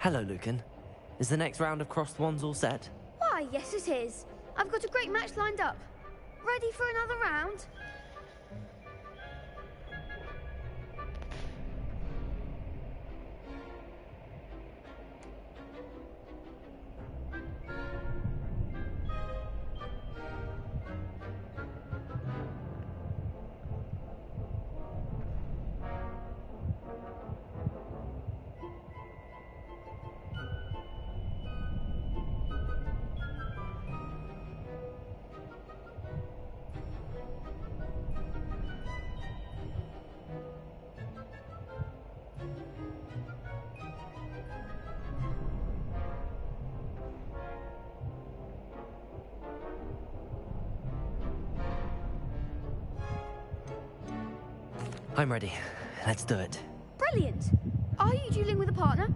Hello, Lucan. Is the next round of crossed wands all set? Why, yes it is. I've got a great match lined up. Ready for another round? I'm ready. Let's do it. Brilliant. Are you dueling with a partner?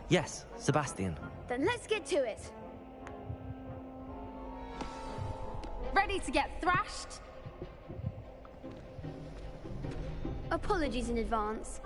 Yes, Sebastian. Then let's get to it. Ready to get thrashed? Apologies in advance.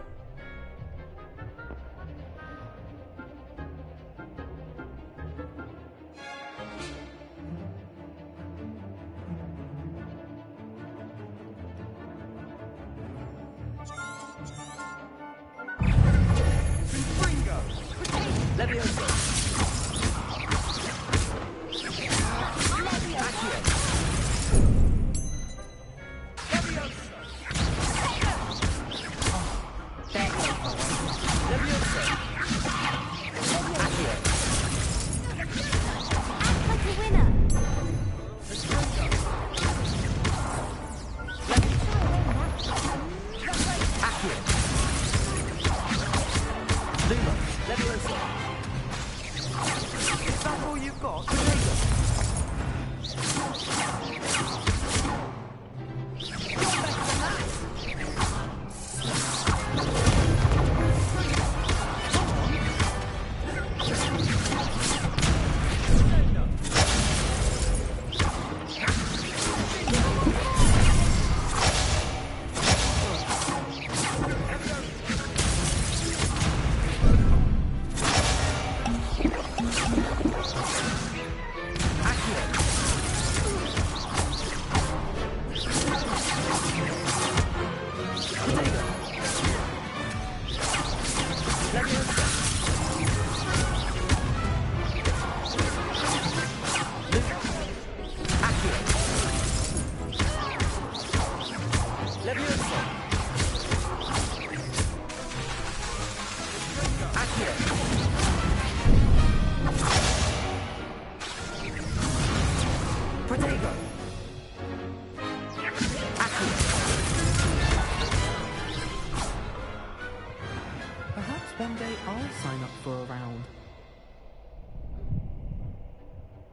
One day I'll sign up for a round.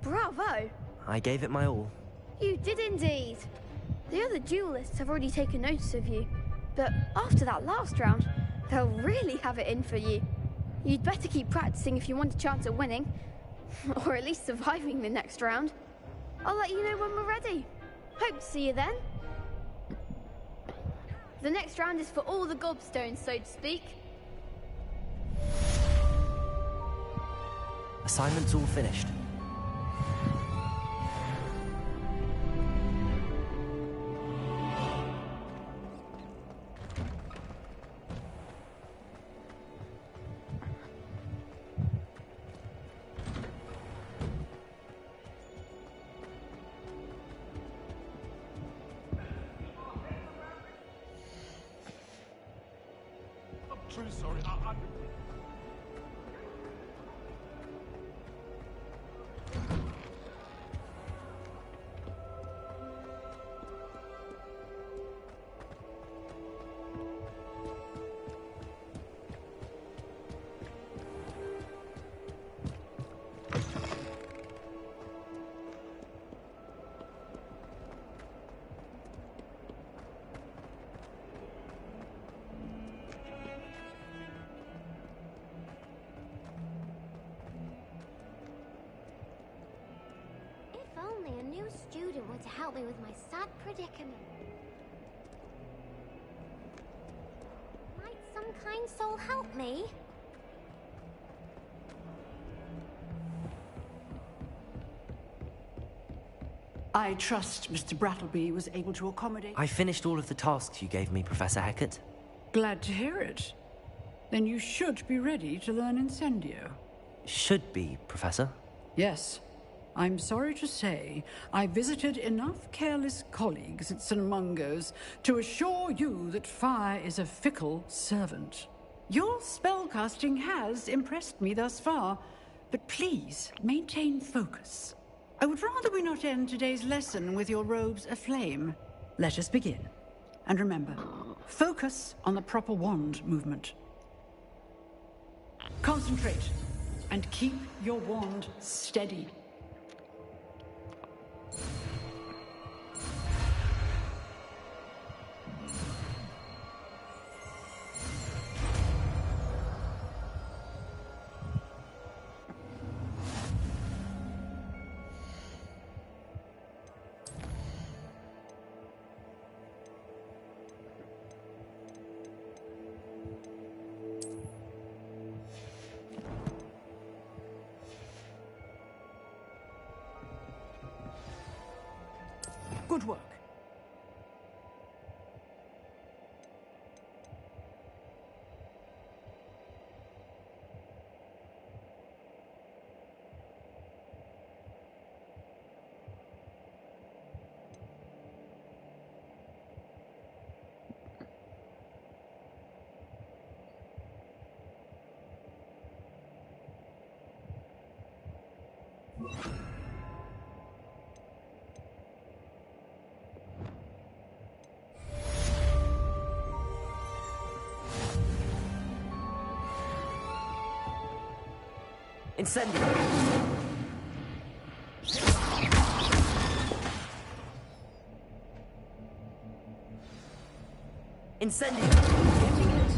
Bravo! I gave it my all. You did indeed. The other duelists have already taken notice of you, but after that last round, they'll really have it in for you. You'd better keep practicing if you want a chance at winning, or at least surviving the next round. I'll let you know when we're ready. Hope to see you then. The next round is for all the gobstones, so to speak. Assignment's all finished. I'm truly sorry. If only a new student were to help me with my sad predicament. kind soul help me? I trust Mr. Brattleby was able to accommodate... I finished all of the tasks you gave me, Professor Hackett. Glad to hear it. Then you should be ready to learn Incendio. Should be, Professor. Yes. I'm sorry to say, I visited enough careless colleagues at St. Mungo's to assure you that fire is a fickle servant. Your spellcasting has impressed me thus far, but please maintain focus. I would rather we not end today's lesson with your robes aflame. Let us begin. And remember, focus on the proper wand movement. Concentrate, and keep your wand steady. Good work. Incendio! Incendio! Getting it.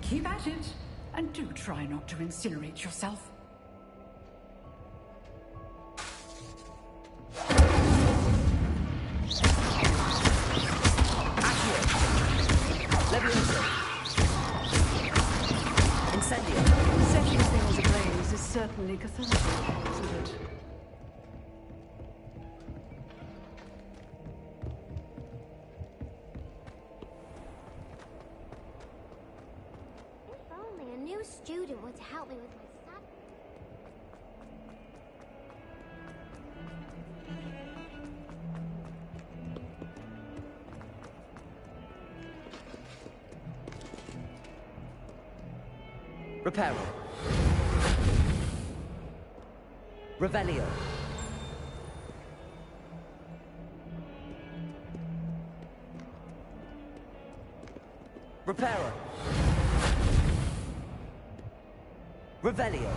Keep at it. And do try not to incinerate yourself. Setting things ablaze is certainly cathartic, isn't it? If only a new student were to help me with my study. Reparo. Revelio. Reparo. Revelio.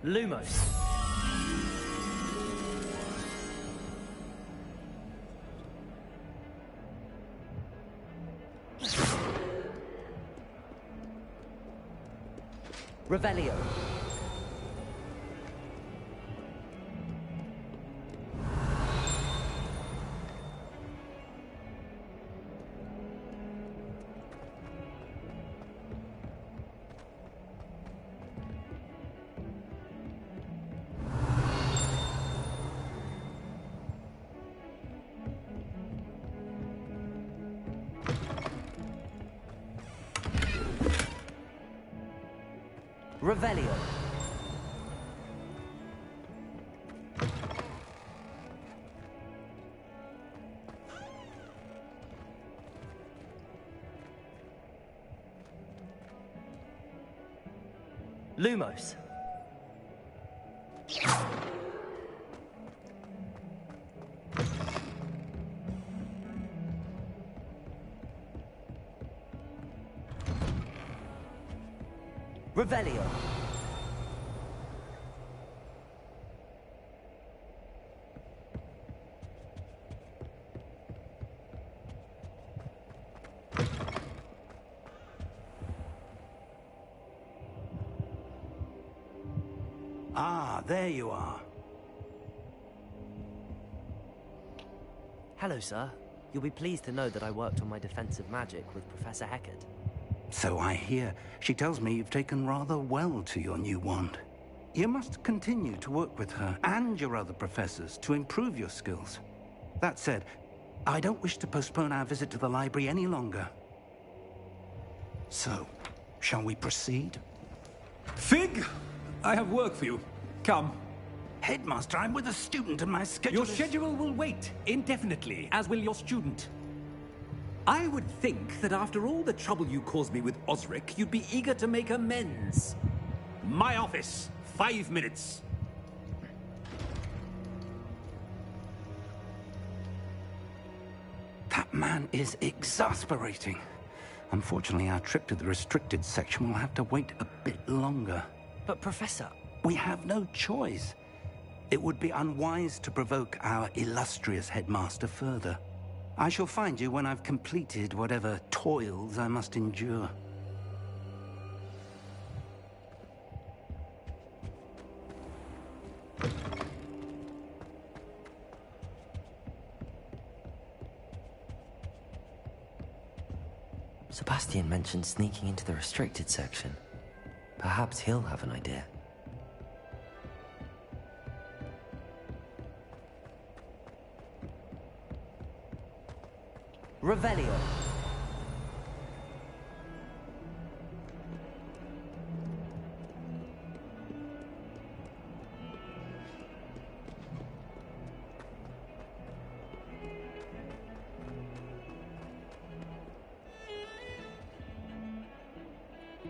Lumos. Revelio. Revelio. Lumos. Revelio. Ah, there you are. Hello, sir. You'll be pleased to know that I worked on my defensive magic with Professor Heckard. So I hear. She tells me you've taken rather well to your new wand. You must continue to work with her and your other professors to improve your skills. That said, I don't wish to postpone our visit to the library any longer. So, shall we proceed? Fig! I have work for you. Come. Headmaster, I'm with a student and my schedule Your schedule will wait indefinitely, as will your student. I would think that after all the trouble you caused me with Osric, you'd be eager to make amends. My office. 5 minutes. That man is exasperating. Unfortunately, our trip to the restricted section will have to wait a bit longer. But, Professor... We have no choice. It would be unwise to provoke our illustrious headmaster further. I shall find you when I've completed whatever toils I must endure. Sebastian mentioned sneaking into the restricted section. Perhaps he'll have an idea. Revelio.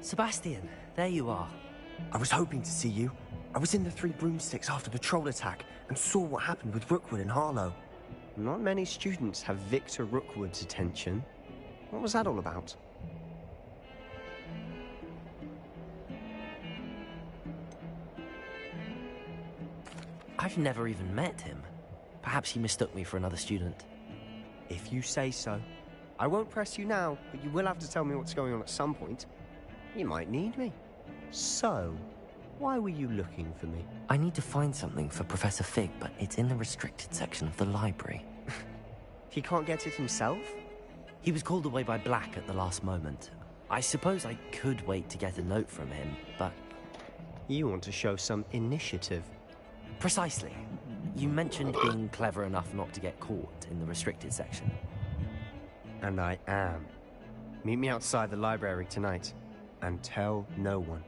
Sebastian, there you are. I was hoping to see you. I was in the Three Broomsticks after the troll attack and saw what happened with Rookwood and Harlow. Not many students have Victor Rookwood's attention. What was that all about? I've never even met him. Perhaps he mistook me for another student. If you say so. I won't press you now, but you will have to tell me what's going on at some point. You might need me. So, why were you looking for me? I need to find something for Professor Fig, but it's in the restricted section of the library. He can't get it himself? He was called away by Black at the last moment. I suppose I could wait to get a note from him, but... You want to show some initiative. Precisely. You mentioned being clever enough not to get caught in the restricted section. And I am. Meet me outside the library tonight, and tell no one.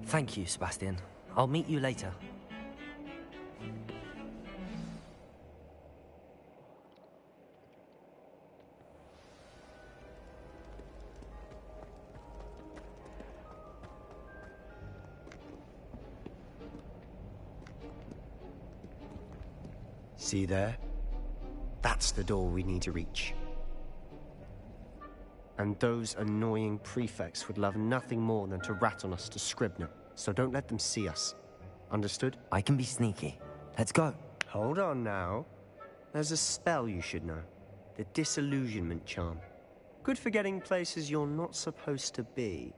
Thank you, Sebastian. I'll meet you later. See there? That's the door we need to reach. And those annoying prefects would love nothing more than to rat on us to Scribner, so don't let them see us. Understood? I can be sneaky. Let's go. Hold on now. There's a spell you should know. The Disillusionment Charm. Good for getting places you're not supposed to be.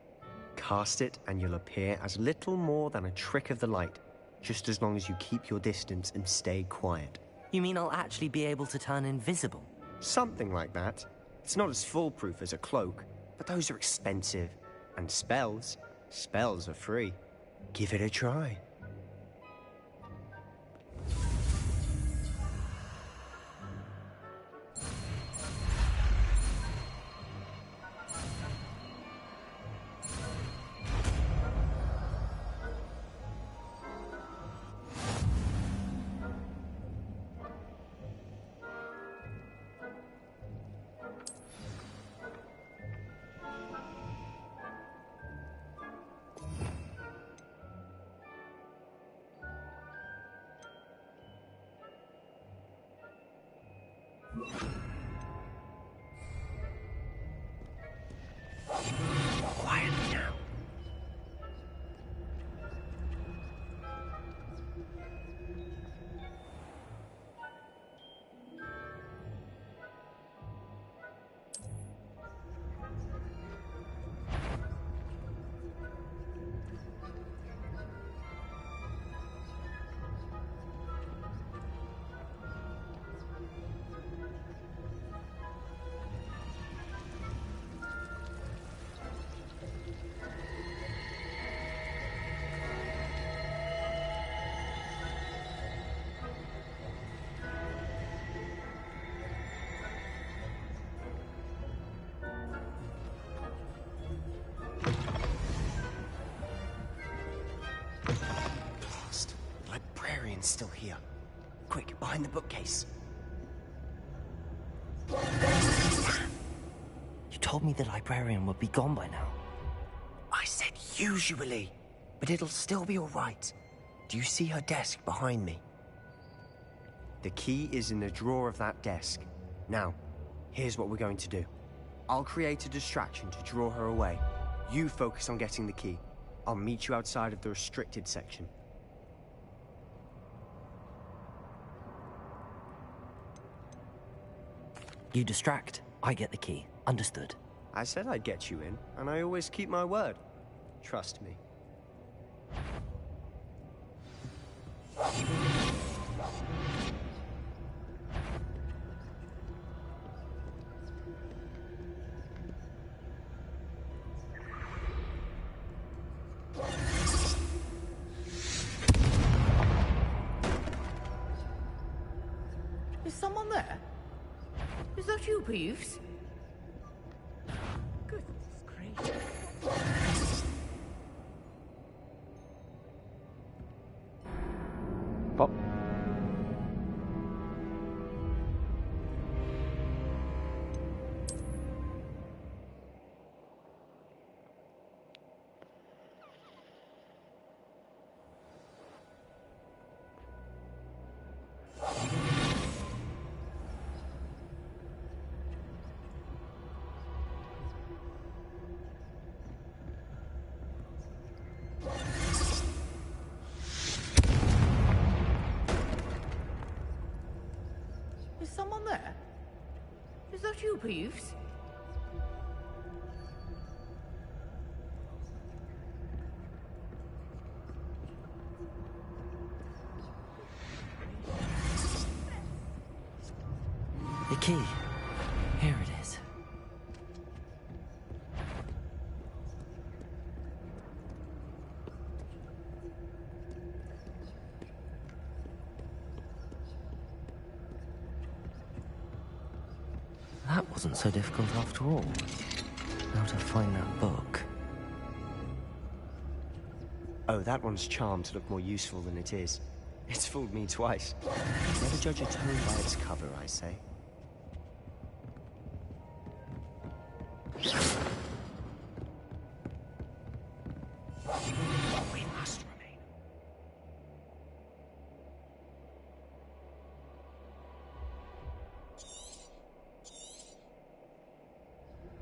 Cast it and you'll appear as little more than a trick of the light, just as long as you keep your distance and stay quiet. You mean I'll actually be able to turn invisible? Something like that. It's not as foolproof as a cloak, but those are expensive. And spells are free. Give it a try. Quietly now. Still here. Quick, behind the bookcase. You told me the librarian would be gone by now. I said usually, but it'll still be all right. Do you see her desk behind me? The key is in the drawer of that desk. Now, here's what we're going to do. I'll create a distraction to draw her away. You focus on getting the key. I'll meet you outside of the restricted section. You distract, I get the key. Understood. I said I'd get you in, and I always keep my word. Trust me. Is someone there? Is that you, Peeves? Goodness gracious. Pop. Is someone there? Is that you, Peeves? The key. Here it is. That wasn't so difficult after all. How to find that book. Oh, that one's charmed to look more useful than it is. It's fooled me twice. Never judge a tome by its cover, I say. We must remain.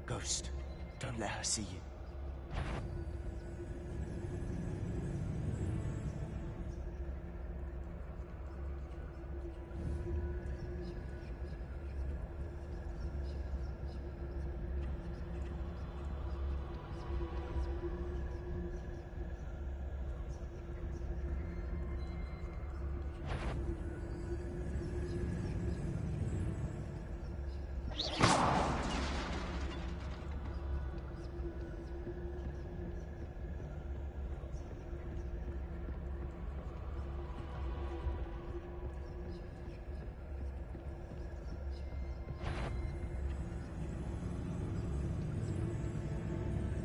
Ghost, don't let her see you.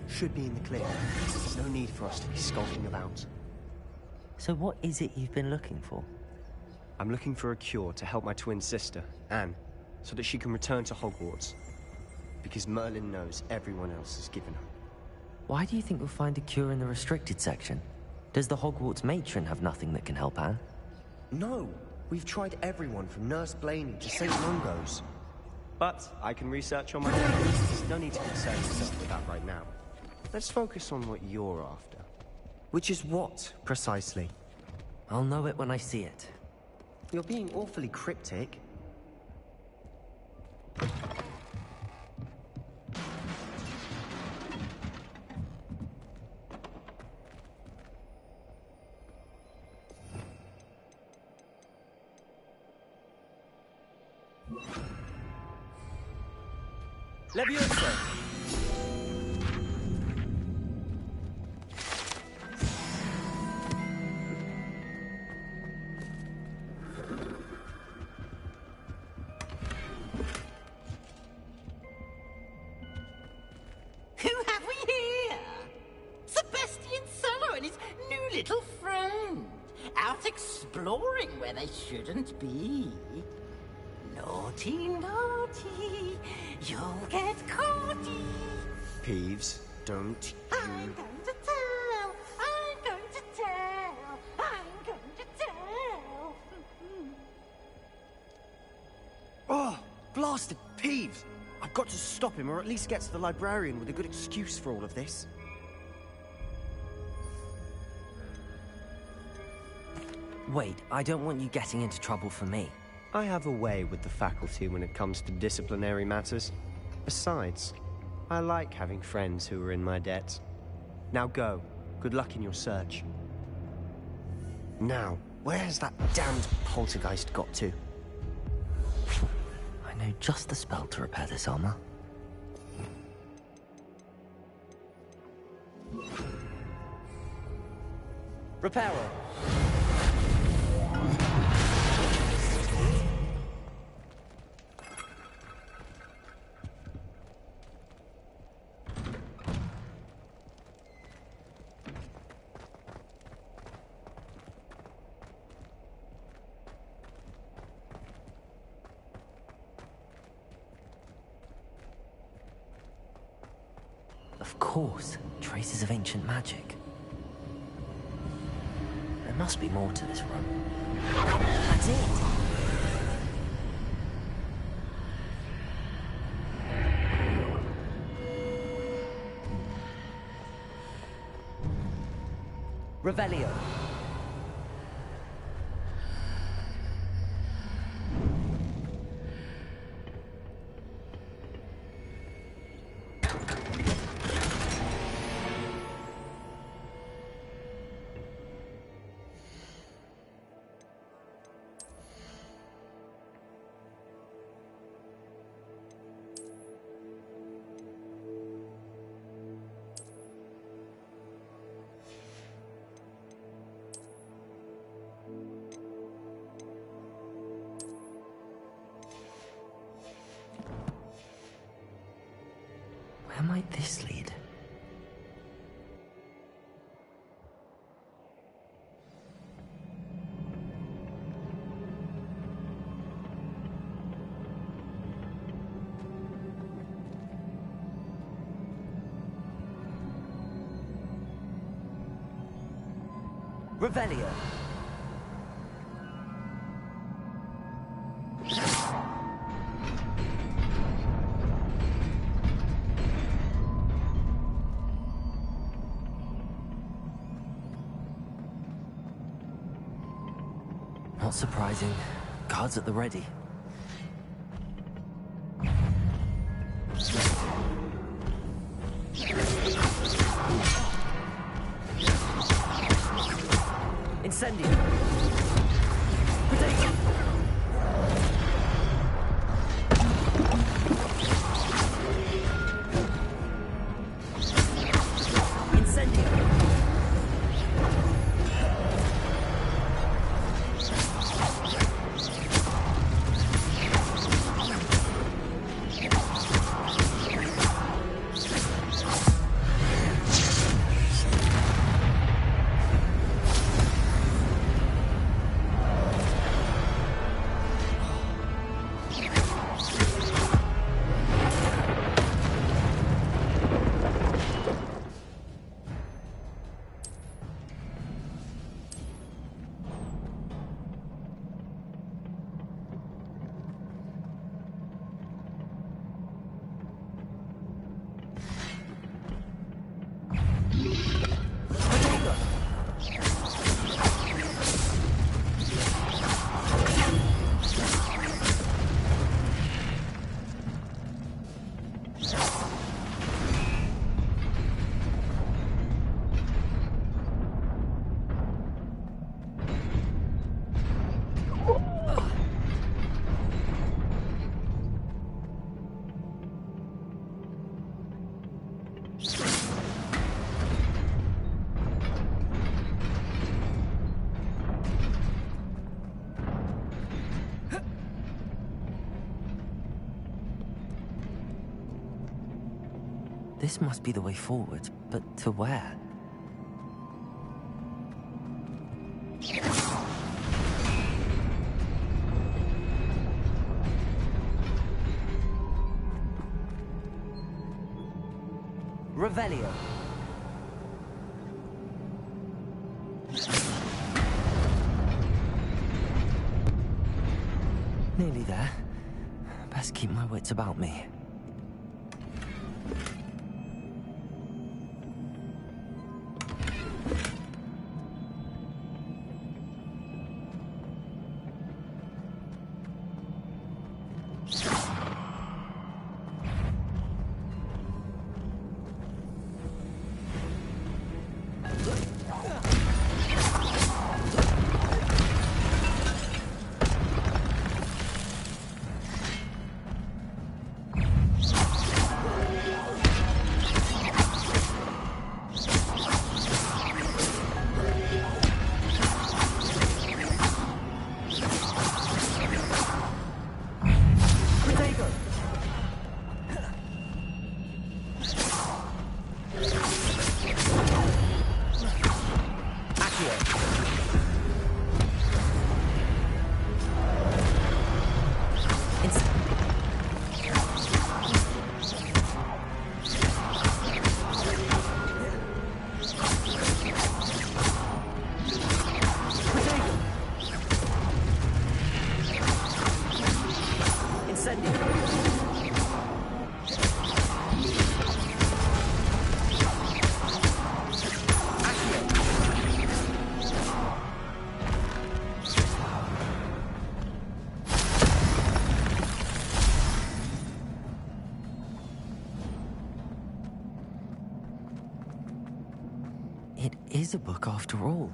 Should be in the clear. There's no need for us to be skulking about. So what is it you've been looking for? I'm looking for a cure to help my twin sister, Anne, so that she can return to Hogwarts. Because Merlin knows everyone else has given up. Why do you think we'll find a cure in the restricted section? Does the Hogwarts matron have nothing that can help Anne? No! We've tried everyone from Nurse Blaney to St. Mungo's. But I can research on my own. There's no need to concern yourself with that right now. Let's focus on what you're after. Which is what, precisely? I'll know it when I see it. You're being awfully cryptic. Leviosa! Who have we here? Sebastian Solo and his new little friend. Out exploring where they shouldn't be. Naughty, naughty, you'll get caughty. Peeves, don't I'm going to tell, I'm going to tell, I'm going to tell. Oh, blasted Peeves! I've got to stop him, or at least get to the librarian with a good excuse for all of this. Wait, I don't want you getting into trouble for me. I have a way with the faculty when it comes to disciplinary matters. Besides, I like having friends who are in my debt. Now go. Good luck in your search. Now, where has that damned poltergeist got to? I know just the spell to repair this armor. Repairer! Of course, traces of ancient magic. There must be more to this room. That's it! Revelio. Where might this lead? Revelio. Not surprising. Guards at the ready. Incendio! Protect! Incendio! This must be the way forward, but to where? Revelio. Nearly there. Best keep my wits about me. It is a book after all.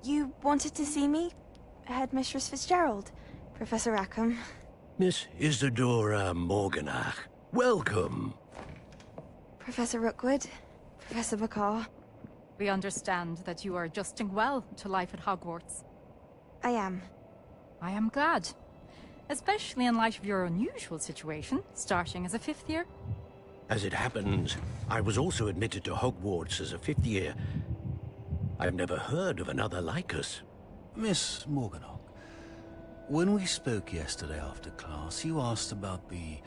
You wanted to see me? Headmistress Fitzgerald, Professor Rackham. Miss Isadora Morganach, welcome. Professor Rookwood, Professor Bakar. We understand that you are adjusting well to life at Hogwarts. I am. I am glad. Especially in light of your unusual situation, starting as a 5th year. As it happens, I was also admitted to Hogwarts as a 5th year. I've never heard of another like us. Miss Morganach, when we spoke yesterday after class, you asked about the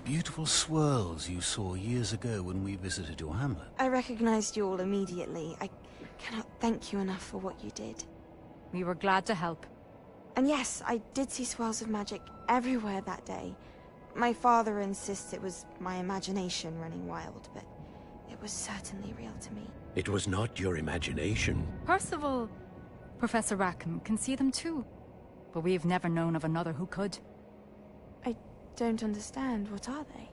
beautiful swirls you saw years ago when we visited your hamlet. I recognized you all immediately. I cannot thank you enough for what you did. We were glad to help. And yes, I did see swirls of magic everywhere that day. My father insists it was my imagination running wild, but it was certainly real to me. It was not your imagination. Percival, Professor Rackham can see them too. But we've never known of another who could. I don't understand. What are they?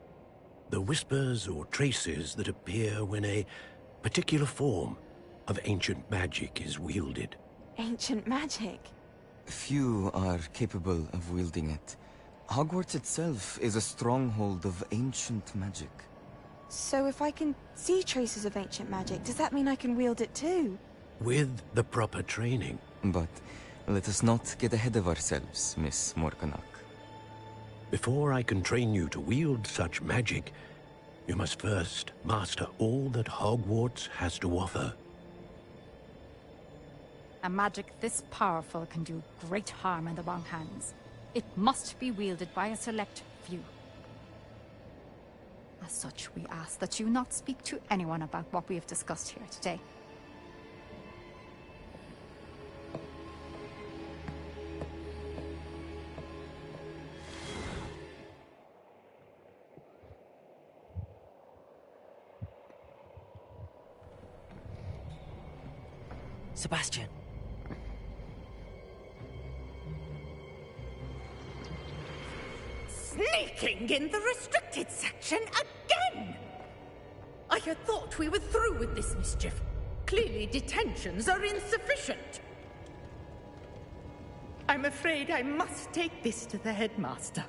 The whispers or traces that appear when a particular form of ancient magic is wielded. Ancient magic? Few are capable of wielding it. Hogwarts itself is a stronghold of ancient magic. So if I can see traces of ancient magic, does that mean I can wield it too? With the proper training. But let us not get ahead of ourselves, Miss Morganach. Before I can train you to wield such magic, you must first master all that Hogwarts has to offer. A magic this powerful can do great harm in the wrong hands. It must be wielded by a select few. As such, we ask that you not speak to anyone about what we have discussed here today. Sebastian. Sneaking in the restricted section again! I had thought we were through with this mischief. Clearly detentions are insufficient. I'm afraid I must take this to the headmaster.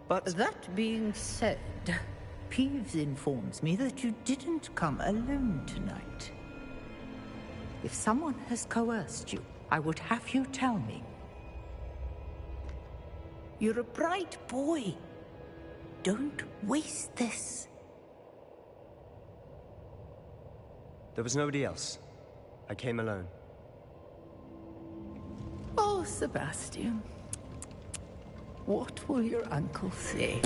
But that being said, Peeves informs me that you didn't come alone tonight. If someone has coerced you, I would have you tell me. You're a bright boy. Don't waste this. There was nobody else. I came alone. Oh, Sebastian. What will your uncle say?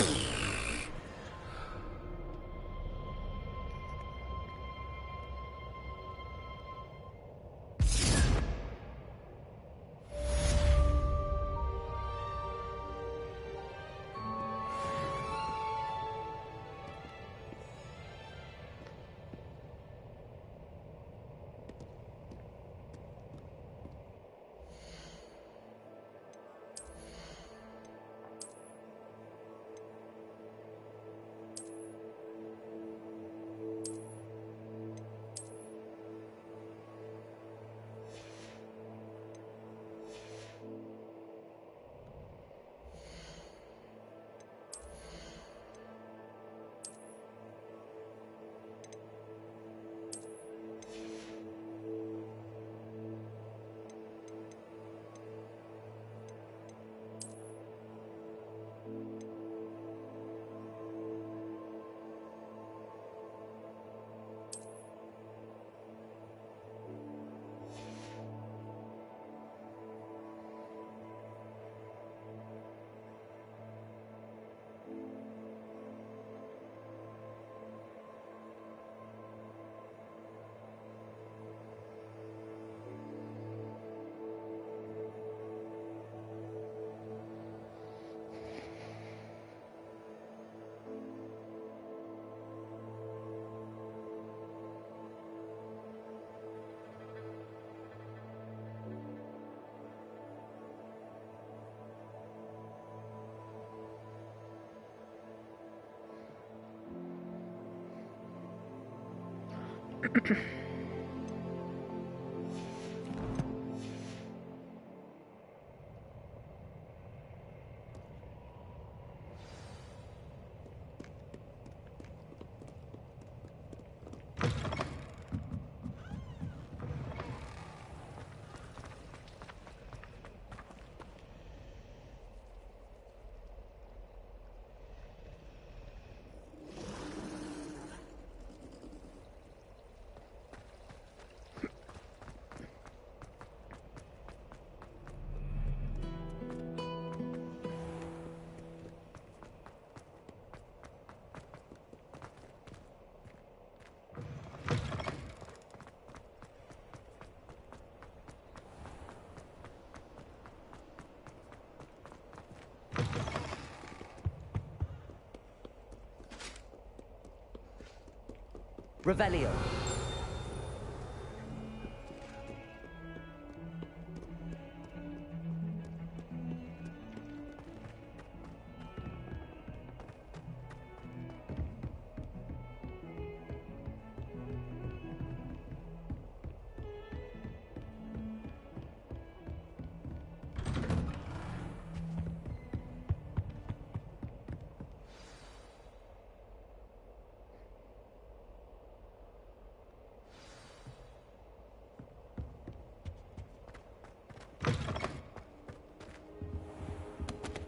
Revelio.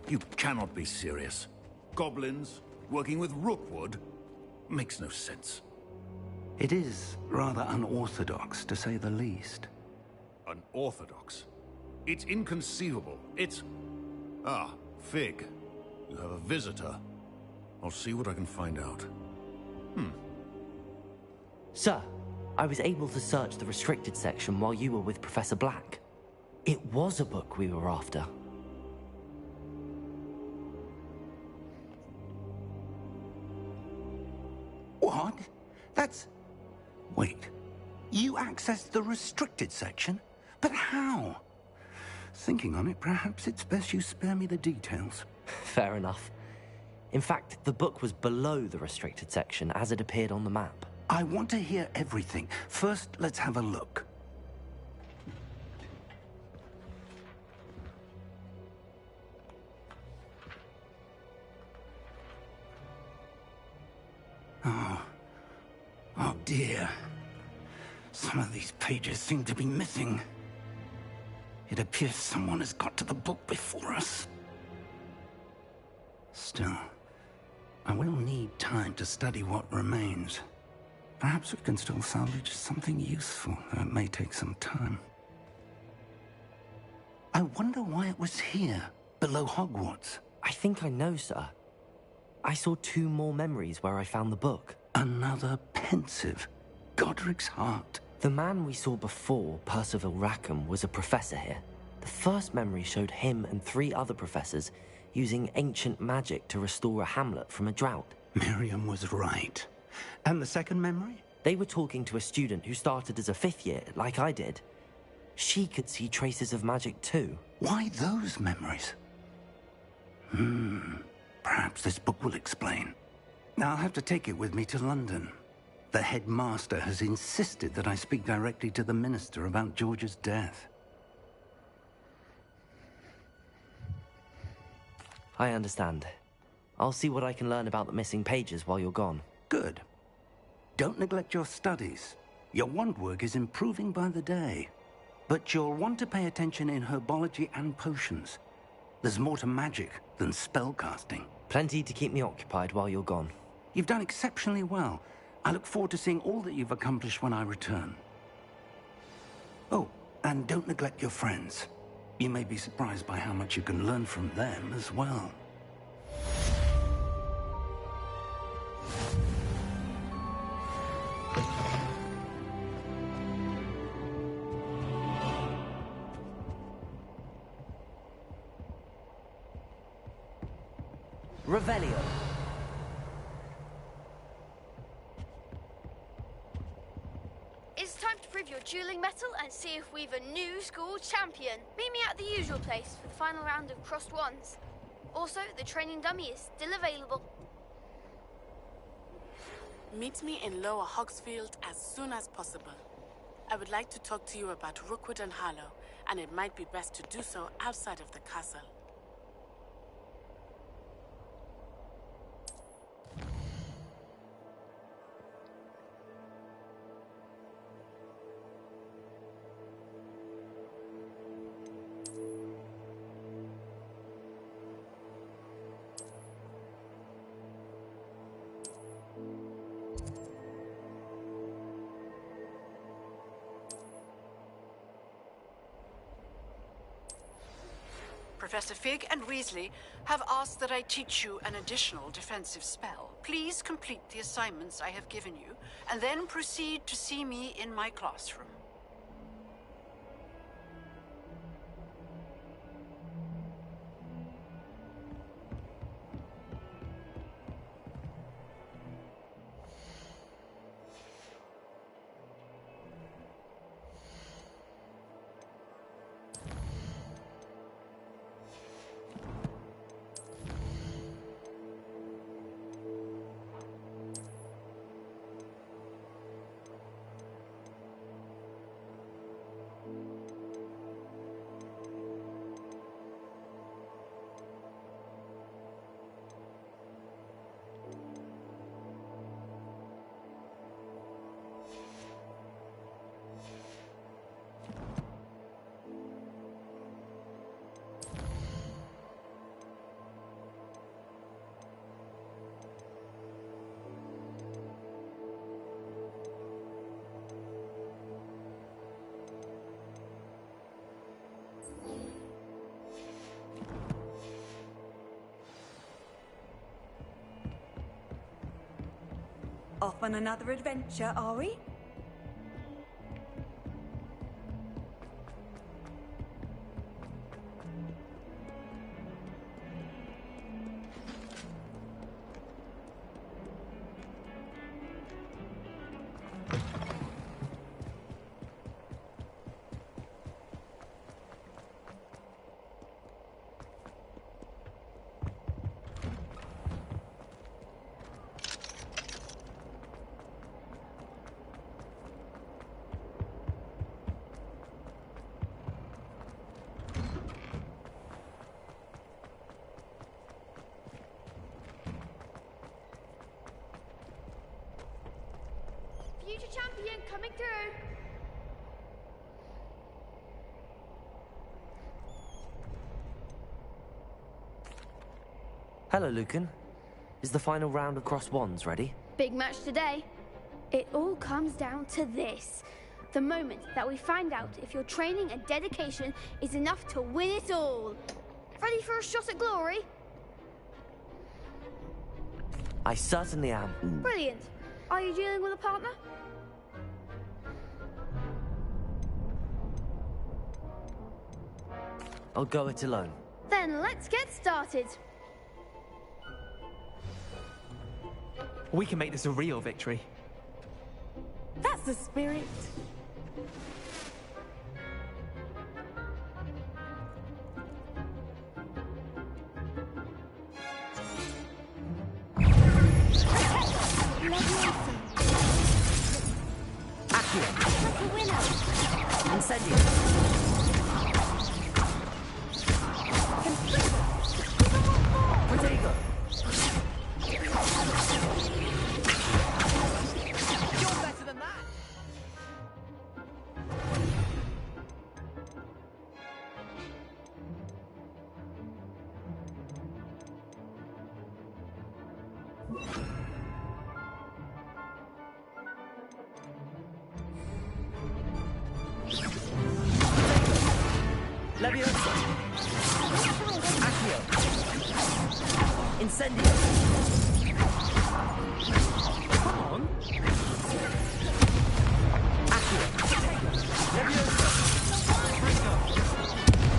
You cannot be serious. Goblins working with Rookwood makes no sense. It is rather unorthodox, to say the least. Unorthodox? It's inconceivable. It's... Ah, Fig. You have a visitor. I'll see what I can find out. Sir, I was able to search the restricted section while you were with Professor Black. It was a book we were after. What? That's... Wait. You accessed the restricted section? But how? Thinking on it, perhaps it's best you spare me the details. Fair enough. In fact, the book was below the restricted section as it appeared on the map. I want to hear everything. First, let's have a look. Oh dear. Some of these pages seem to be missing. It appears someone has got to the book before us. Still, I will need time to study what remains. Perhaps we can still salvage something useful, though it may take some time. I wonder why it was here, below Hogwarts. I think I know, sir. I saw 2 more memories where I found the book. Another pensive. Godric's heart. The man we saw before, Percival Rackham, was a professor here. The first memory showed him and 3 other professors using ancient magic to restore a hamlet from a drought. Miriam was right. And the second memory? They were talking to a student who started as a 5th year, like I did. She could see traces of magic too. Why those memories? Perhaps this book will explain. Now I'll have to take it with me to London. The headmaster has insisted that I speak directly to the minister about George's death. I understand. I'll see what I can learn about the missing pages while you're gone. Good. Don't neglect your studies. Your wand work is improving by the day. But you'll want to pay attention in herbology and potions. There's more to magic than spellcasting. Plenty to keep me occupied while you're gone. You've done exceptionally well. I look forward to seeing all that you've accomplished when I return. Oh, and don't neglect your friends. You may be surprised by how much you can learn from them as well. Revelio. It's time to prove your dueling mettle and see if we've a new school champion. Meet me at the usual place for the final round of crossed wands. Also, the training dummy is still available. Meet me in Lower Hogsfield as soon as possible. I would like to talk to you about Rookwood and Harlow, and it might be best to do so outside of the castle. Professor Fig and Weasley have asked that I teach you an additional defensive spell. Please complete the assignments I have given you, and then proceed to see me in my classroom. Off on another adventure, are we? Future champion coming through. Hello, Lucan. Is the final round of Cross Wands ready? Big match today. It all comes down to this. The moment that we find out if your training and dedication is enough to win it all. Ready for a shot at glory? I certainly am. Brilliant. Are you dealing with a partner? I'll go it alone. Then let's get started. We can make this a real victory. That's the spirit. Leviosa! Accio! Incendio! Come on! Accio! Leviosa!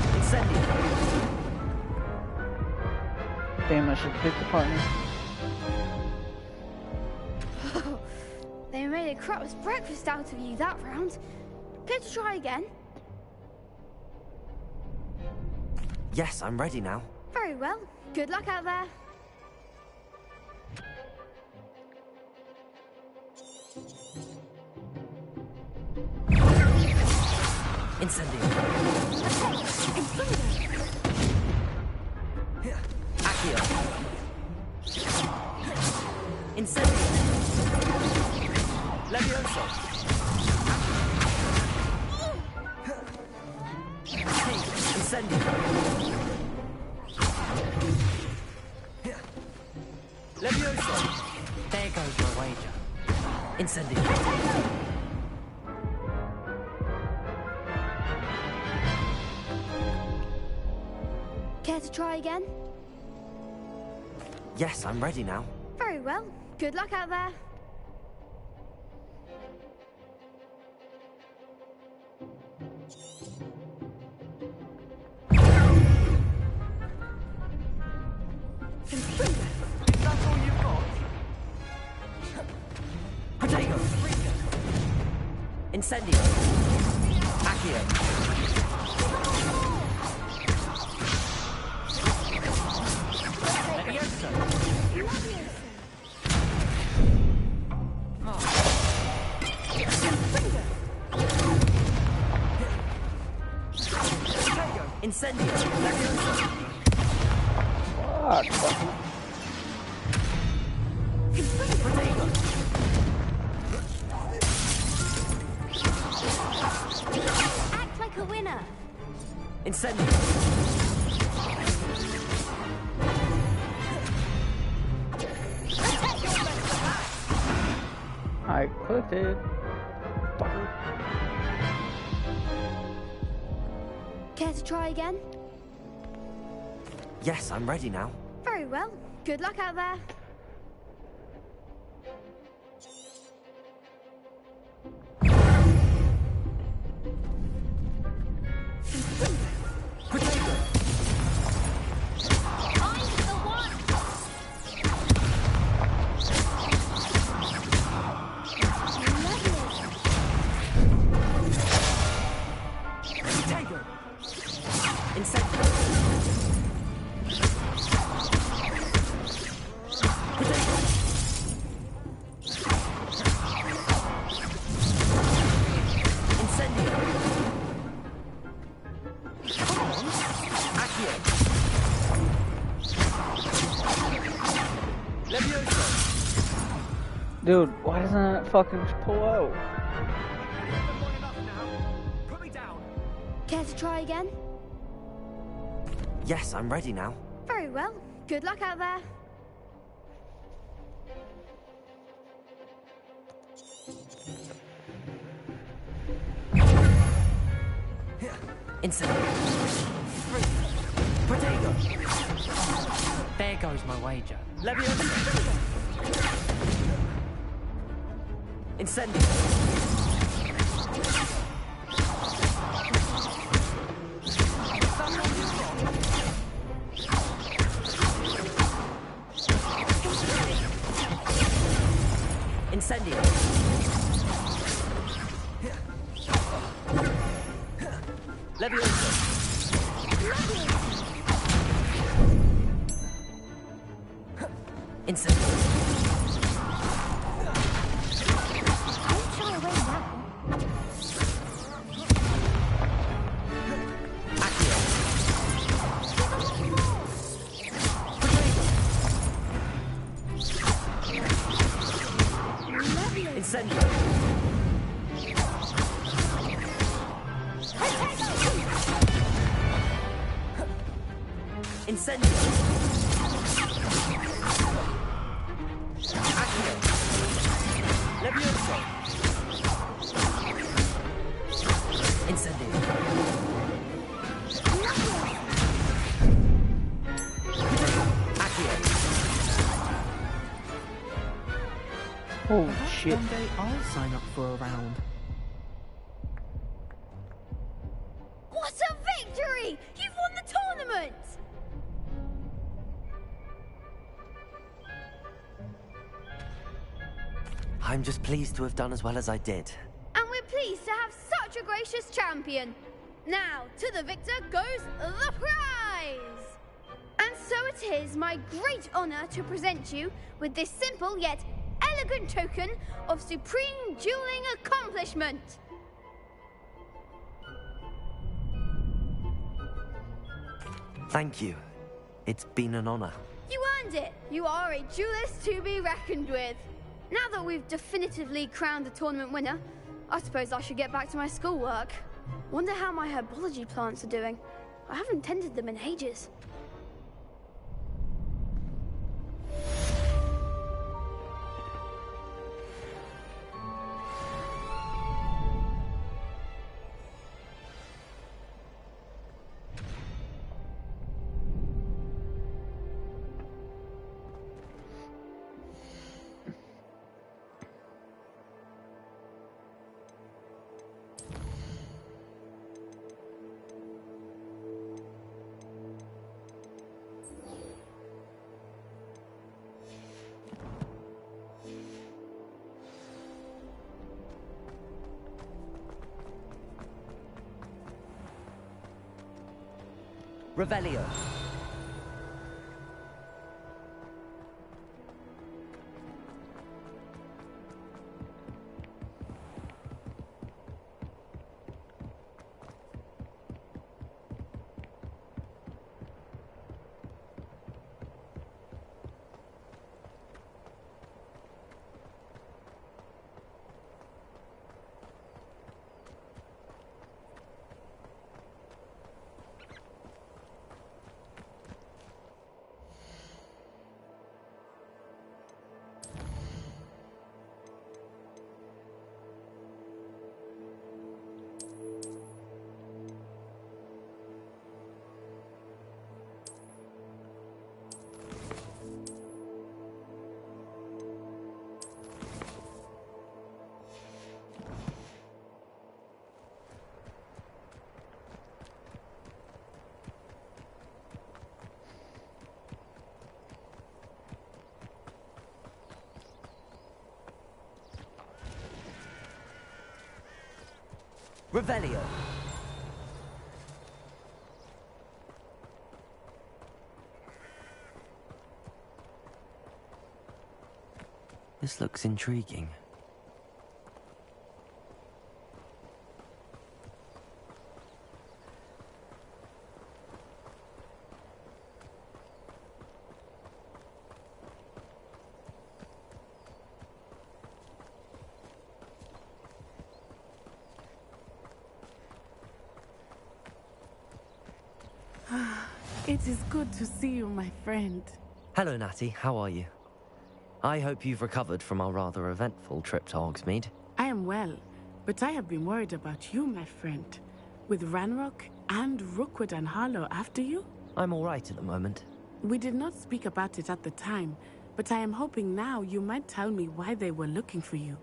Incendio! Damn, I should pick the partner. They made a crap's breakfast out of you that round. Care to try again? Yes, I'm ready now. Very well. Good luck out there. Incendio. Accio. Incendio. Levioso. Incendio. Levioso. There goes my wager. Incendio. Care to try again? Yes, I'm ready now. Very well. Good luck out there. Protego. Incendio. Accio. Leviosa. Incendio. Leviosa. Fuck. Protego. Act like a winner. Incendio. I clicked it. Care to try again? Yes, I'm ready now. Very well. Good luck out there. Incendio! Incendio! Come on! Accio! Levioso! Dude, why doesn't it fucking pull out? Care to try again? Yes, I'm ready now. Very well. Good luck out there. Incendio! Protego! There goes my wager. Levioso! Incendio! Incendio! Levioso! Incendio! Don't shy away now. Accio! Incendio! Incendio! Accio! Levioso! Incendio! Accio! Oh Perhaps shit. one day I'll sign up for a round. What a victory! You've won the tournament! I'm just pleased to have done as well as I did. And we're pleased to have such a gracious champion. Now, to the victor goes the prize! And so it is my great honor to present you with this simple yet elegant token of supreme dueling accomplishment. Thank you. It's been an honor. You earned it! You are a duelist to be reckoned with. Now that we've definitively crowned the tournament winner, I suppose I should get back to my schoolwork. Wonder how my herbology plants are doing. I haven't tended them in ages. Revelio. Revelio. This looks intriguing. It is good to see you, my friend. Hello, Natty. How are you? I hope you've recovered from our rather eventful trip to Hogsmeade. I am well, but I have been worried about you, my friend. With Ranrock and Rookwood and Harlow after you? I'm all right at the moment. We did not speak about it at the time, but I am hoping now you might tell me why they were looking for you.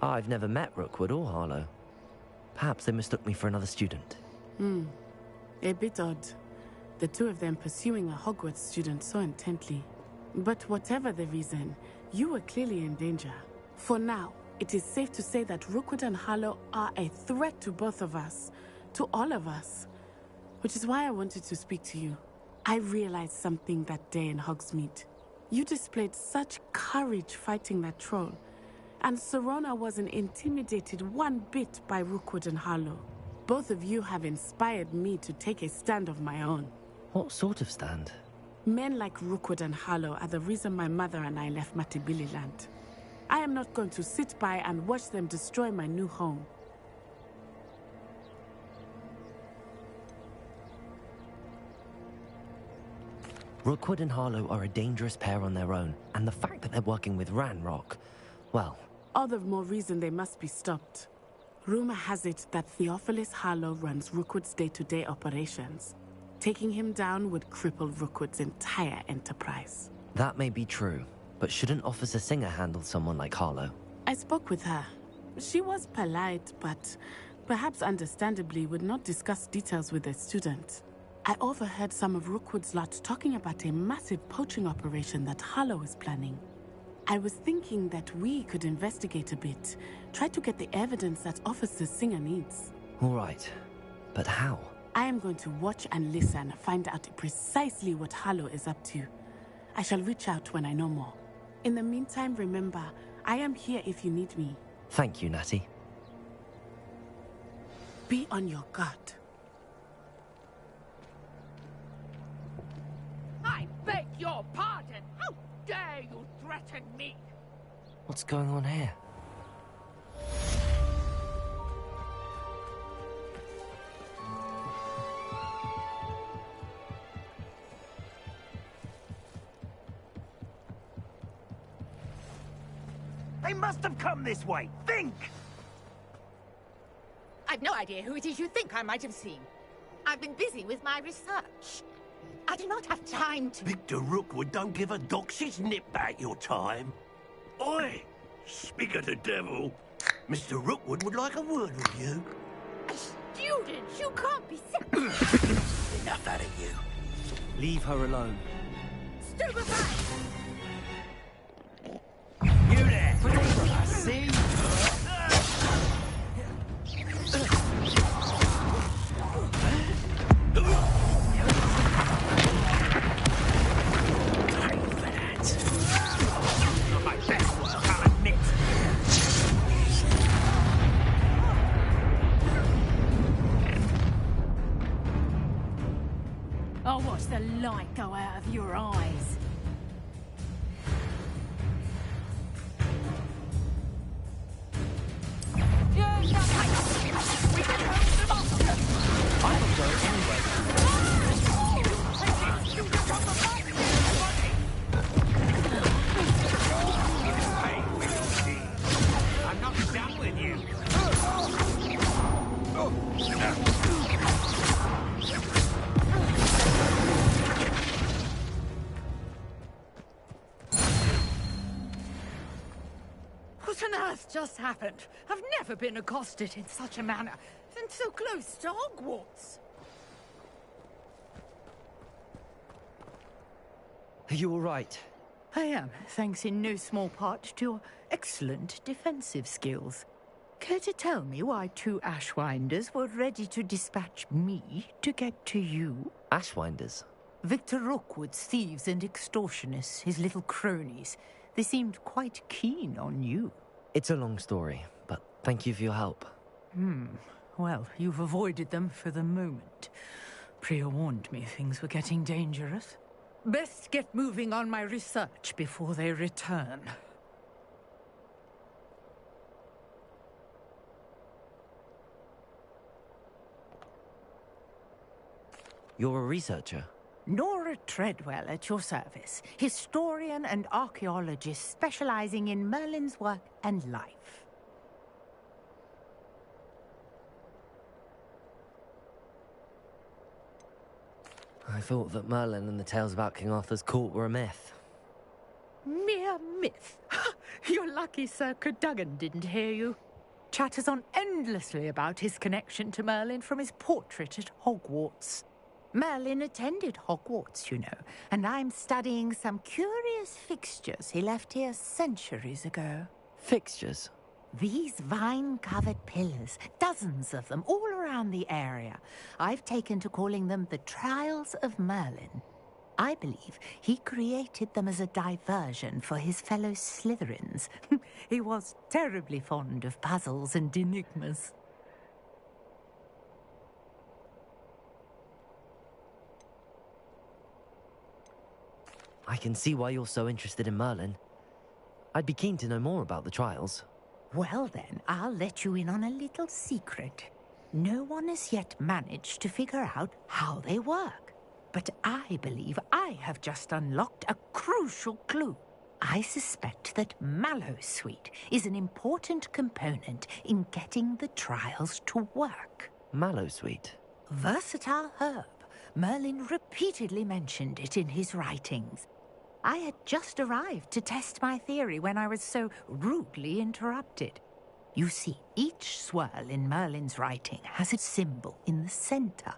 I've never met Rookwood or Harlow. Perhaps they mistook me for another student. A bit odd. The two of them pursuing a Hogwarts student so intently. But whatever the reason, you were clearly in danger. For now, it is safe to say that Rookwood and Harlow are a threat to both of us. To all of us. Which is why I wanted to speak to you. I realized something that day in Hogsmeade. You displayed such courage fighting that troll. And Serona wasn't intimidated one bit by Rookwood and Harlow. Both of you have inspired me to take a stand of my own. What sort of stand? Men like Rookwood and Harlow are the reason my mother and I left Matibili-land. I am not going to sit by and watch them destroy my new home. Rookwood and Harlow are a dangerous pair on their own, and the fact that they're working with Ranrock, well... All the more reason they must be stopped. Rumor has it that Theophilus Harlow runs Rookwood's day-to-day operations. Taking him down would cripple Rookwood's entire enterprise. That may be true, but shouldn't Officer Singer handle someone like Harlow? I spoke with her. She was polite, but perhaps understandably would not discuss details with a student. I overheard some of Rookwood's lot talking about a massive poaching operation that Harlow is planning. I was thinking that we could investigate a bit, try to get the evidence that Officer Singer needs. All right, but how? I am going to watch and listen, find out precisely what Harlow is up to. I shall reach out when I know more. In the meantime, remember, I am here if you need me. Thank you, Natty. Be on your guard. I beg your pardon! How dare you threaten me? What's going on here? They must have come this way. Think! I've no idea who it is you think I might have seen. I've been busy with my research. I do not have time to... Victor Rookwood don't give a doxy's nip back your time. Oi! Speak of the devil. Mr. Rookwood would like a word with you. Students, you can't be sick. Enough out of you. Leave her alone. Stupefy! You there! I see. I'll watch the light go out of your eyes. I'm not done with you. What on earth just happened? I've never been accosted in such a manner, and so close to Hogwarts. Are you all right? I am, thanks in no small part to your excellent defensive skills. Care to tell me why 2 Ashwinders were ready to dispatch me to get to you? Ashwinders? Victor Rookwood's thieves and extortionists, his little cronies. They seemed quite keen on you. It's a long story, but thank you for your help. Well, you've avoided them for the moment. Priya warned me things were getting dangerous. Best get moving on my research before they return. You're a researcher? Nora Treadwell at your service, historian and archaeologist specializing in Merlin's work and life. I thought that Merlin and the tales about King Arthur's court were a myth. Mere myth. You're lucky Sir Cadogan didn't hear you. Chatters on endlessly about his connection to Merlin from his portrait at Hogwarts. Merlin attended Hogwarts, you know, and I'm studying some curious fixtures he left here centuries ago. Fixtures? These vine-covered pillars, dozens of them, all around the area. I've taken to calling them the Trials of Merlin. I believe he created them as a diversion for his fellow Slytherins. He was terribly fond of puzzles and enigmas. I can see why you're so interested in Merlin. I'd be keen to know more about the trials. Well then, I'll let you in on a little secret. No one has yet managed to figure out how they work. But I believe I have just unlocked a crucial clue. I suspect that Mallowsweet is an important component in getting the trials to work. Mallowsweet? Versatile herb. Merlin repeatedly mentioned it in his writings. I had just arrived to test my theory when I was so rudely interrupted. You see, each swirl in Merlin's writing has a symbol in the center.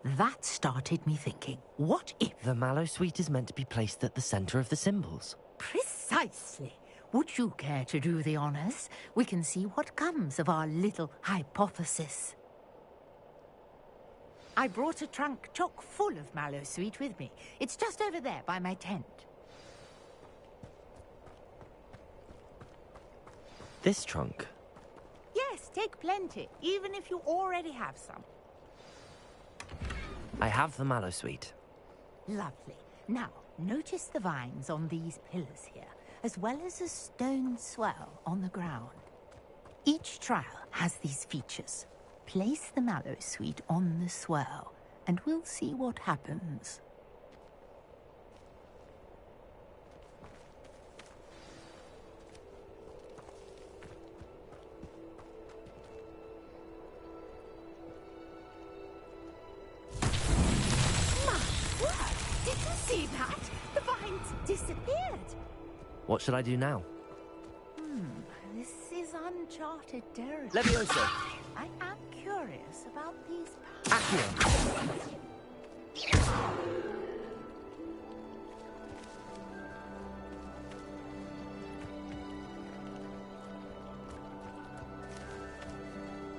That started me thinking, what if... The Mallowsweet is meant to be placed at the center of the symbols. Precisely. Would you care to do the honors? We can see what comes of our little hypothesis. I brought a trunk chock full of Mallowsweet with me. It's just over there by my tent. This trunk? Yes, take plenty, even if you already have some. I have the Mallowsweet. Lovely. Now, notice the vines on these pillars here, as well as a stone swell on the ground. Each trial has these features. Place the Mallowsweet on the swirl, and we'll see what happens. Did you see that? The vines disappeared. What should I do now? This is uncharted territory. Levioso! I am curious about these Accio!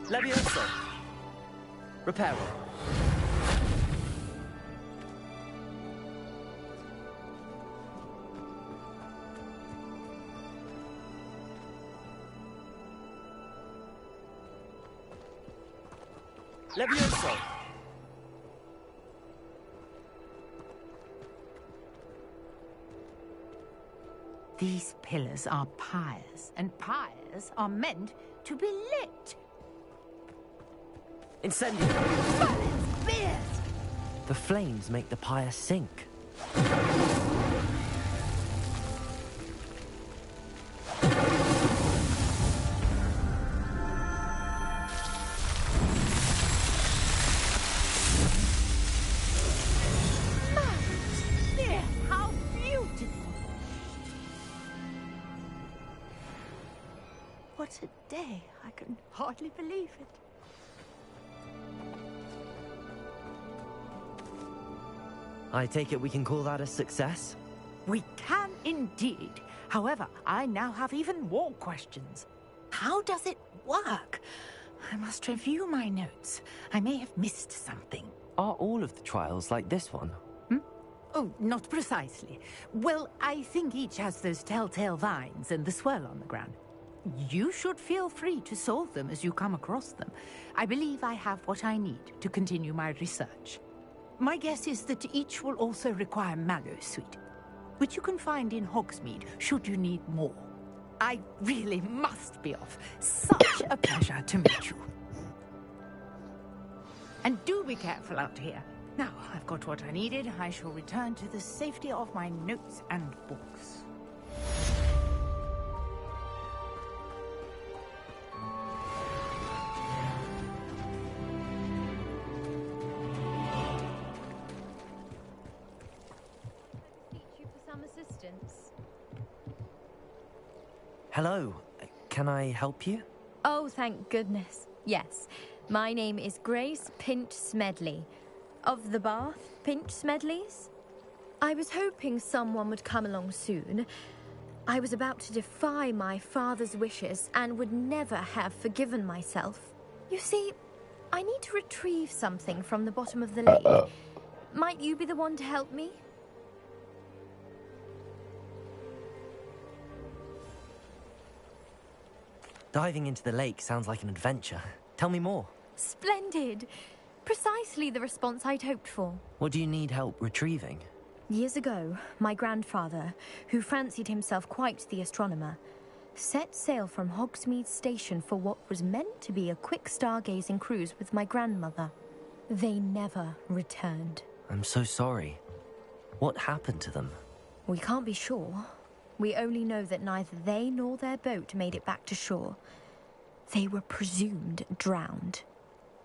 Levioso! Reparo! Levioso! These pillars are pyres, and pyres are meant to be lit. Incendio! Merlin's beard! The flames make the pyre sink. How beautiful! What a day. I can hardly believe it. I take it we can call that a success? We can indeed. However, I now have even more questions. How does it work? I must review my notes. I may have missed something. Are all of the trials like this one? Oh, not precisely. Well, I think each has those telltale vines and the swirl on the ground. You should feel free to solve them as you come across them. I believe I have what I need to continue my research. My guess is that each will also require mallow sweet, which you can find in Hogsmeade should you need more. I really must be off. Such a pleasure to meet you. And do be careful out here. Now, I've got what I needed. I shall return to the safety of my notes and books. Some assistance. Hello. Can I help you? Oh, thank goodness. Yes. My name is Grace Pinch Smedley. Of the Bath Pinch Smedleys? I was hoping someone would come along soon. I was about to defy my father's wishes and would never have forgiven myself. You see, I need to retrieve something from the bottom of the lake. Might you be the one to help me? Diving into the lake sounds like an adventure. Tell me more. Splendid! Precisely the response I'd hoped for. What do you need help retrieving? Years ago, my grandfather, who fancied himself quite the astronomer, set sail from Hogsmeade Station for what was meant to be a quick stargazing cruise with my grandmother. They never returned. I'm so sorry. What happened to them? We can't be sure. We only know that neither they nor their boat made it back to shore. They were presumed drowned.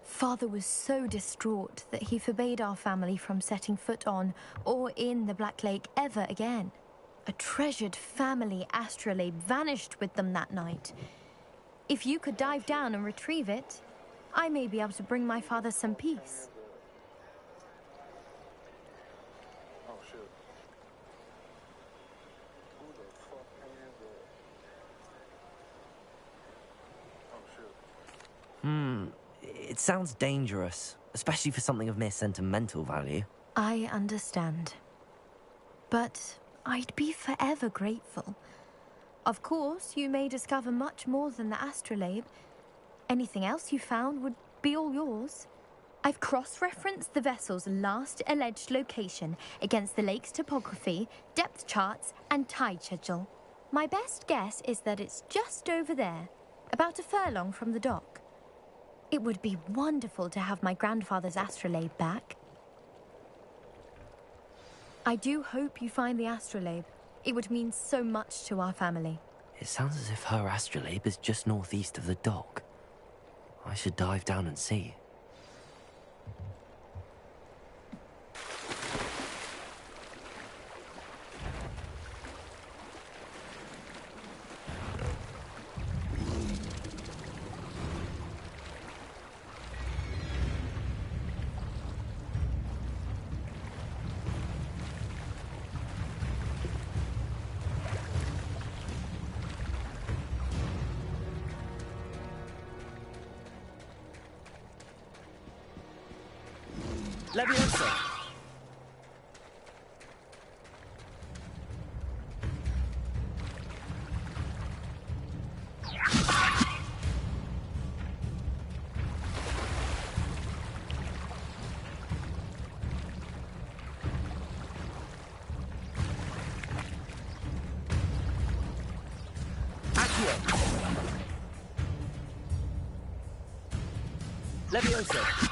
Father was so distraught that he forbade our family from setting foot on or in the Black Lake ever again. A treasured family astrolabe vanished with them that night. If you could dive down and retrieve it, I may be able to bring my father some peace. It sounds dangerous, especially for something of mere sentimental value. I understand. But I'd be forever grateful. Of course, you may discover much more than the astrolabe. Anything else you found would be all yours. I've cross-referenced the vessel's last alleged location against the lake's topography, depth charts, and tide schedule. My best guess is that it's just over there, about a furlong from the dock. It would be wonderful to have my grandfather's astrolabe back. I do hope you find the astrolabe. It would mean so much to our family. It sounds as if her astrolabe is just northeast of the dock. I should dive down and see. Leviosa! Accio! Leviosa!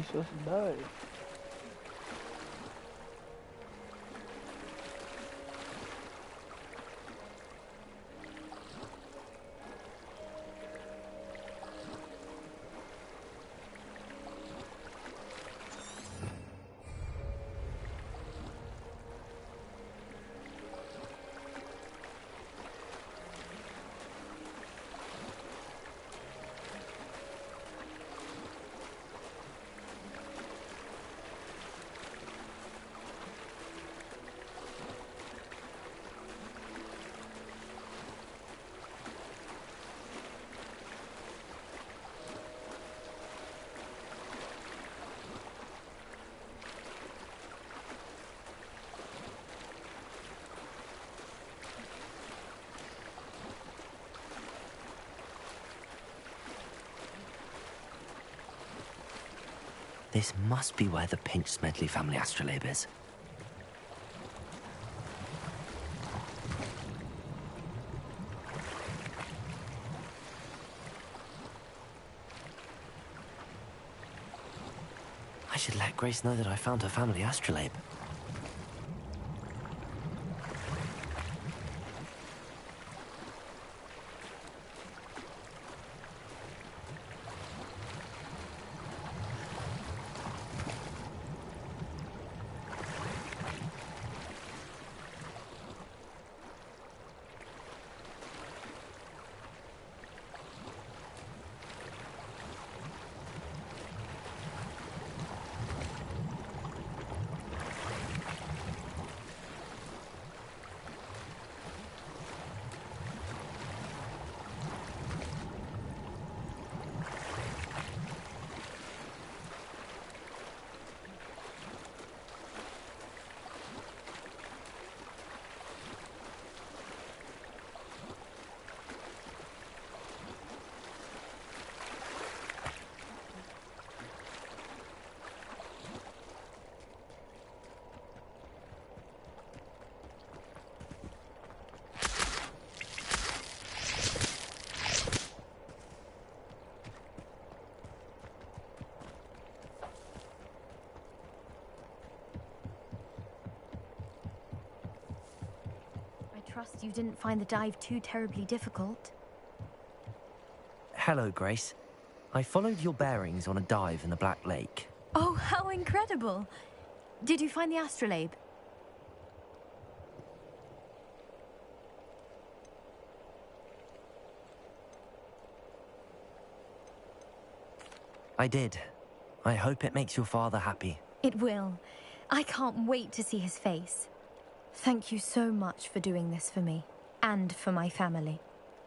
supposed to die? This must be where the Pinch Smedley family astrolabe is. I should let Grace know that I found her family astrolabe. Trust you didn't find the dive too terribly difficult. Hello, Grace. I followed your bearings on a dive in the Black Lake. Oh, how incredible! Did you find the astrolabe? I did. I hope it makes your father happy. It will. I can't wait to see his face. Thank you so much for doing this for me, and for my family.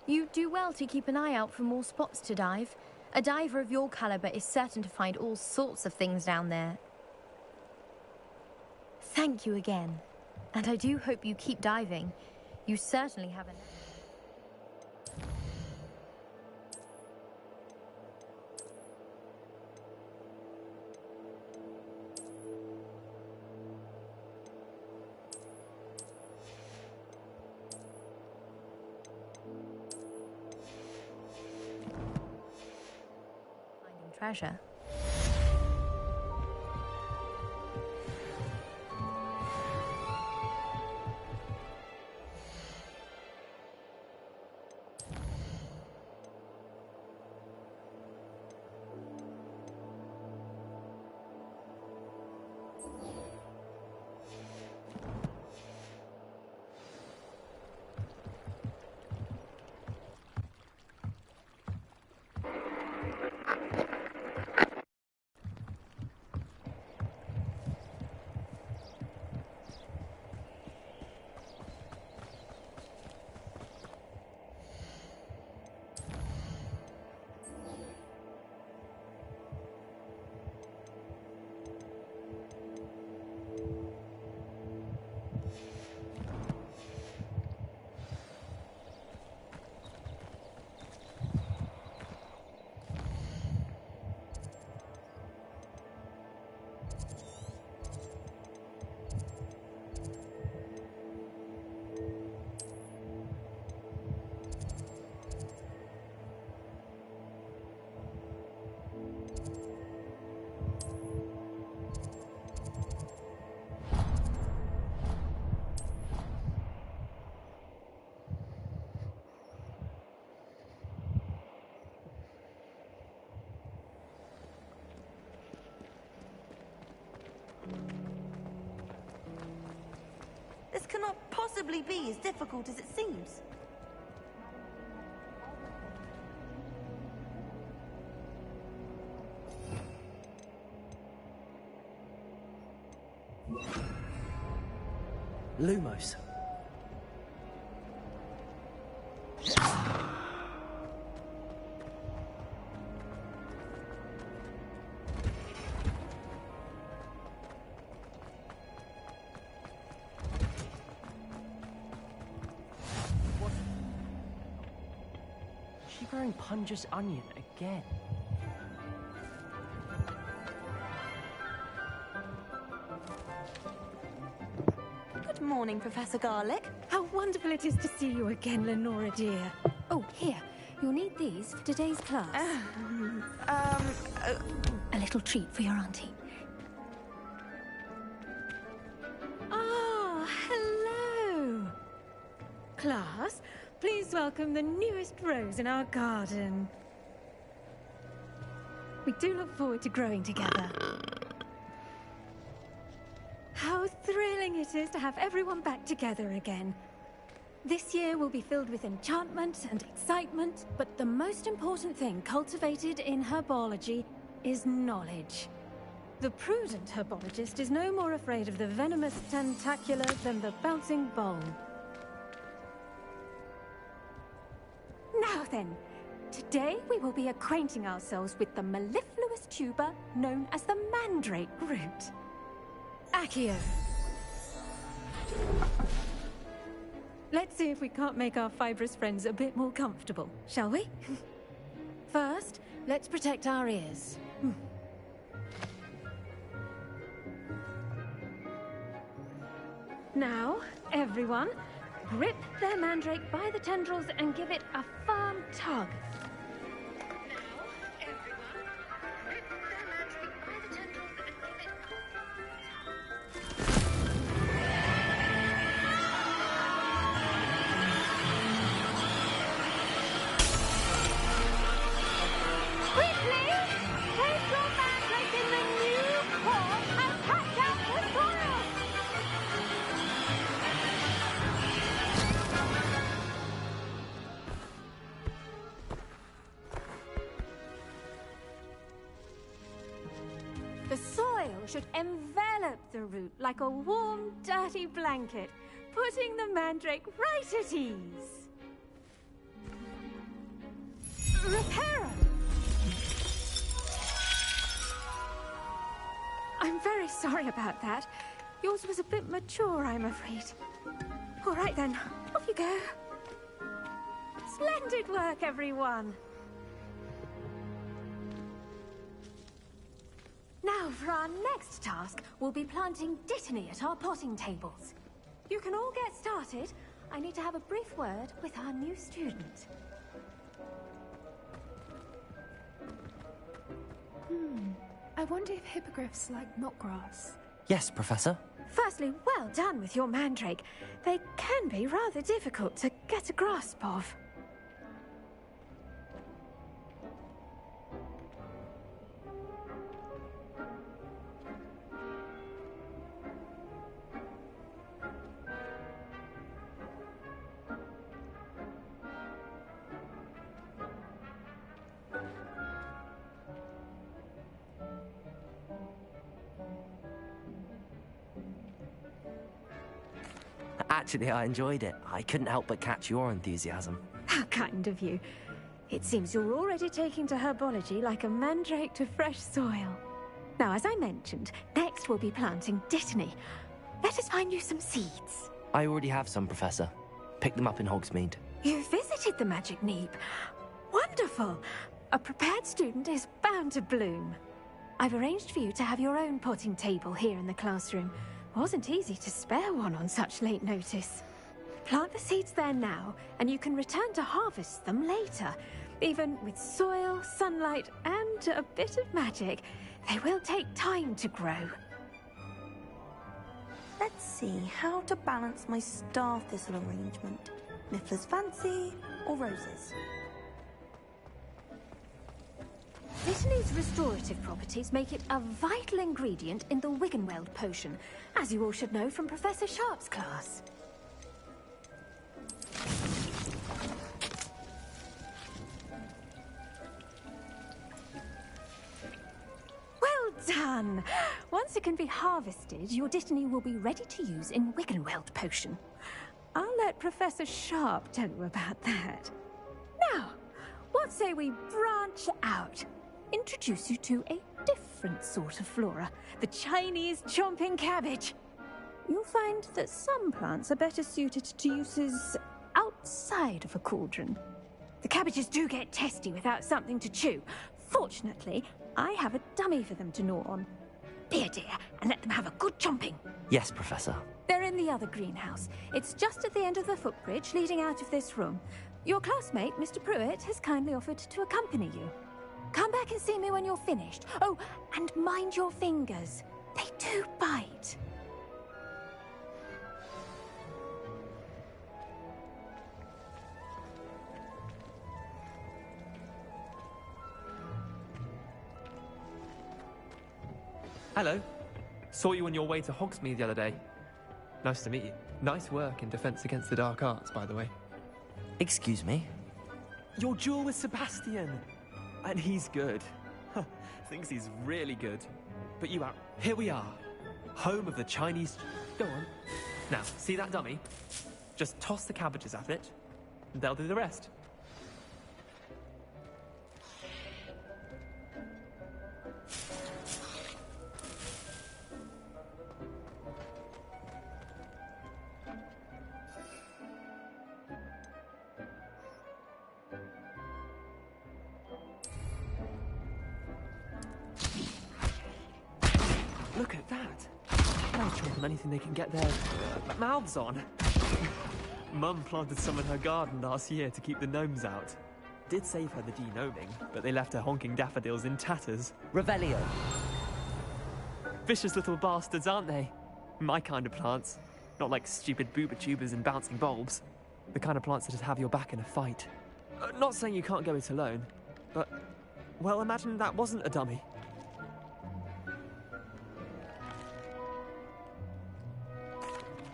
You do well to keep an eye out for more spots to dive. A diver of your caliber is certain to find all sorts of things down there. Thank you again, and I do hope you keep diving. You certainly have an... treasure. cannot possibly be as difficult as it seems. Lumos. Is she growing Punja's onion again? Good morning, Professor Garlic. How wonderful it is to see you again, Lenora dear. Oh, here. You'll need these for today's class. A little treat for your auntie. Ah, hello. Class, please welcome the newest rose in our garden. We do look forward to growing together. How thrilling it is to have everyone back together again. This year will be filled with enchantment and excitement, but the most important thing cultivated in herbology is knowledge. The prudent herbologist is no more afraid of the venomous tentacular than the bouncing bulb. Now then, today we will be acquainting ourselves with the mellifluous tuber known as the mandrake root. Accio. Let's see if we can't make our fibrous friends a bit more comfortable, shall we? First, let's protect our ears. Now, everyone, grip their mandrake by the tendrils and give it a firm tug. The soil should envelop the root like a warm, dirty blanket, putting the mandrake right at ease. Reparo! I'm very sorry about that. Yours was a bit mature, I'm afraid. All right then, off you go. Splendid work, everyone. Now, for our next task, we'll be planting Dittany at our potting tables. You can all get started. I need to have a brief word with our new student. I wonder if hippogriffs like knotgrass. Yes, Professor. Firstly, well done with your mandrake. They can be rather difficult to get a grasp of. Actually, I enjoyed it. I couldn't help but catch your enthusiasm. How kind of you. It seems you're already taking to herbology like a mandrake to fresh soil. Now, as I mentioned, next we'll be planting Dittany. Let us find you some seeds. I already have some, Professor. Picked them up in Hogsmeade. You visited the Magic Neep. Wonderful. A prepared student is bound to bloom. I've arranged for you to have your own potting table here in the classroom. Wasn't easy to spare one on such late notice. Plant the seeds there now, and you can return to harvest them later. Even with soil, sunlight, and a bit of magic, they will take time to grow. Let's see how to balance my star thistle arrangement. Miffler's Fancy or roses? Dittany's restorative properties make it a vital ingredient in the Wiggenweld potion, as you all should know from Professor Sharp's class. done. Once it can be harvested, your Dittany will be ready to use in Wiggenweld potion. I'll let Professor Sharp tell you about that. Now, what say we branch out? Introduce you to a different sort of flora, the Chinese chomping cabbage. You'll find that some plants are better suited to uses outside of a cauldron. The cabbages do get testy without something to chew. Fortunately, I have a dummy for them to gnaw on. Be a dear and let them have a good chomping. Yes, Professor. They're in the other greenhouse. It's just at the end of the footbridge leading out of this room. Your classmate, Mr. Pruitt, has kindly offered to accompany you. Come back and see me when you're finished. Oh, and mind your fingers. They do bite. Hello. Saw you on your way to Hogsmeade the other day. Nice to meet you. Nice work in Defense Against the Dark Arts, by the way. Excuse me? Your duel with Sebastian. And he's good. Thinks he's really good. But you out. Here we are. Home of the Chinese... Go on. Now, see that dummy? Just toss the cabbages at it, and they'll do the rest. Look at that. They'll chomp on anything they can get their mouths on. Mum planted some in her garden last year to keep the gnomes out. Did save her the de-gnoming, but they left her honking daffodils in tatters. Revelio. Vicious little bastards, aren't they? My kind of plants. Not like stupid booba tubers and bouncing bulbs. The kind of plants that just have your back in a fight. Not saying you can't go it alone, but... Well, imagine that wasn't a dummy.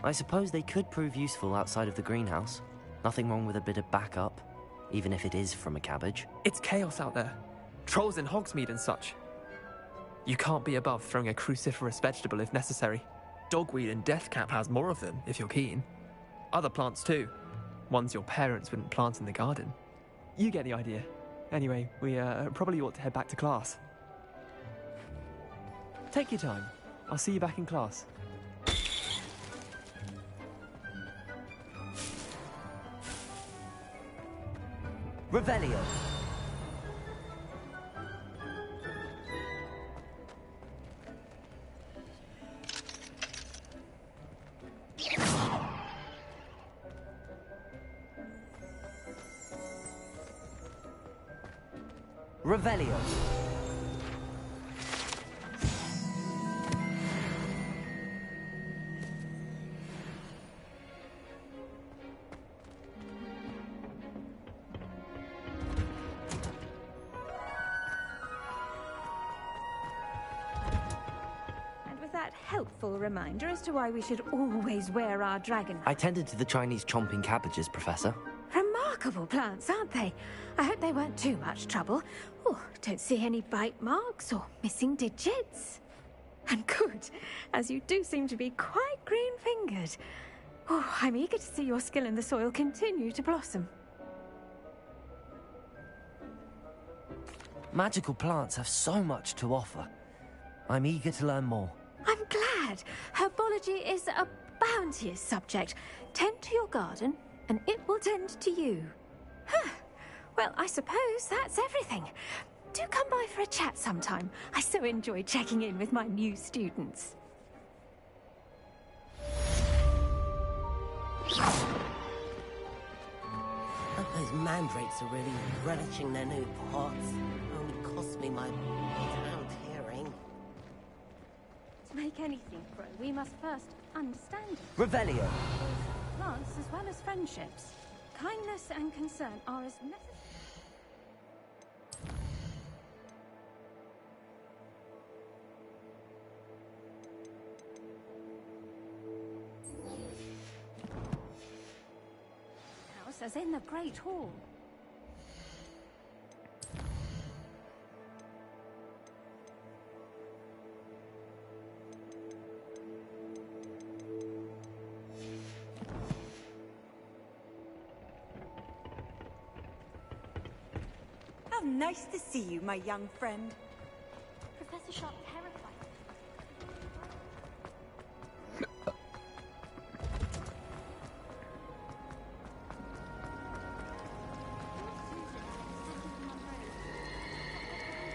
I suppose they could prove useful outside of the greenhouse. Nothing wrong with a bit of backup, even if it is from a cabbage. It's chaos out there. Trolls in Hogsmeade and such. You can't be above throwing a cruciferous vegetable if necessary. Dogweed and deathcap has more of them, if you're keen. Other plants too. Ones your parents wouldn't plant in the garden. You get the idea. Anyway, we probably ought to head back to class. Take your time. I'll see you back in class. Revelio. Revelio. Helpful reminder as to why we should always wear our dragon. I tended to the Chinese chomping cabbages, Professor. Remarkable plants, aren't they? I hope they weren't too much trouble. Oh, don't see any bite marks or missing digits. And good, as you do seem to be quite green-fingered. Oh, I'm eager to see your skill in the soil continue to blossom. Magical plants have so much to offer. I'm eager to learn more. I'm glad. Herbology is a bounteous subject. Tend to your garden, and it will tend to you. Huh. Well, I suppose that's everything. Do come by for a chat sometime. I so enjoy checking in with my new students. Hope those mandrakes are really relishing their new pots. Only cost me my damned hearing. To make anything grow, we must first understand it. Revelio. Plants as well as friendships. Kindness and concern are as necessary. House as in the Great Hall. nice to see you, my young friend. Professor Sharp terrified.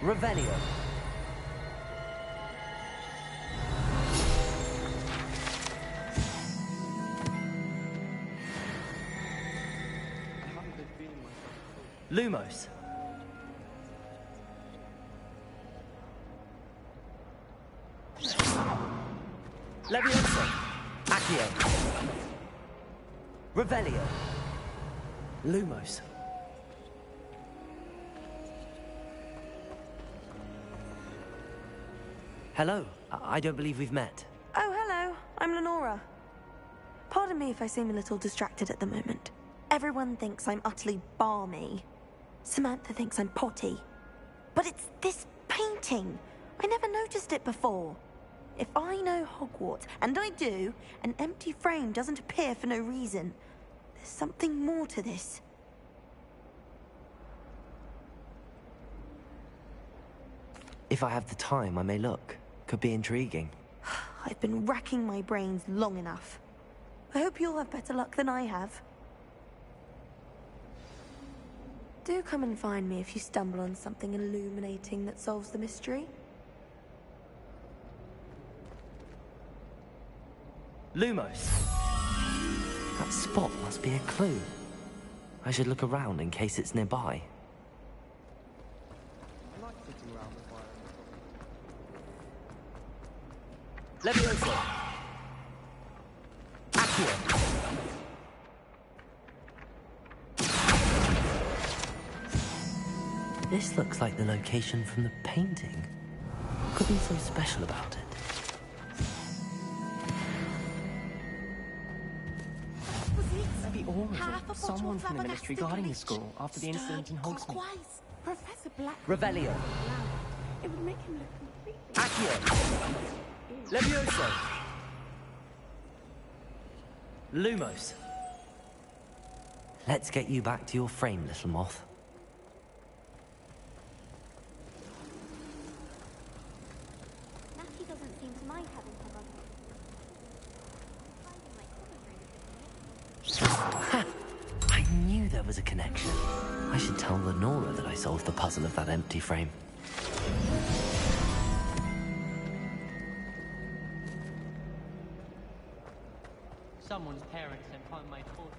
Revelio. Lumos. Levioso. Accio. Revelio. Lumos. Hello. I don't believe we've met. Oh, hello. I'm Lenora. Pardon me if I seem a little distracted at the moment. Everyone thinks I'm utterly balmy. Samantha thinks I'm potty. But it's this painting. I never noticed it before. If I know Hogwarts, and I do, an empty frame doesn't appear for no reason. There's something more to this. If I have the time, I may look. Could be intriguing. I've been racking my brains long enough. I hope you'll have better luck than I have. Do come and find me if you stumble on something illuminating that solves the mystery. Lumos. That spot must be a clue. I should look around in case it's nearby. Levioso. Accio. This looks like the location from the painting. What could be so special about it? Maybe aura or someone from the Ministry guarding the school after the incident in Hogsmeade. Professor Black. Revelio. It would make him look completely... Accio. Levioso. Lumos. Let's get you back to your frame, little moth. Natty doesn't seem to mind having her Ha! I knew there was a connection. I should tell Lenora that I solved the puzzle of that empty frame. Someone's parents had found my portrait.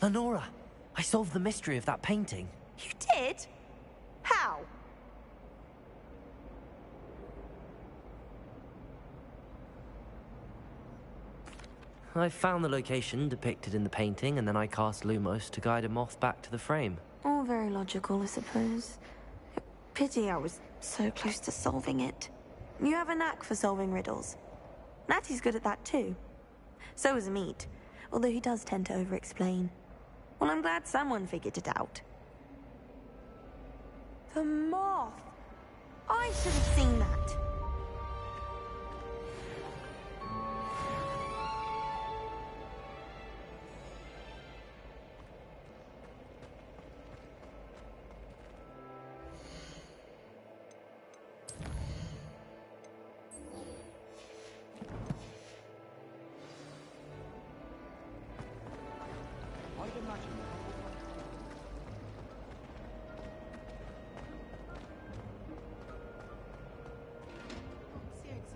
Lenora, I solved the mystery of that painting. You did? How? I found the location depicted in the painting, and then I cast Lumos to guide a moth back to the frame. All very logical, I suppose. Pity I was so close to solving it. You have a knack for solving riddles. Natty's good at that too. So is Amit, although he does tend to over-explain. Well, I'm glad someone figured it out. The moth! I should have seen that.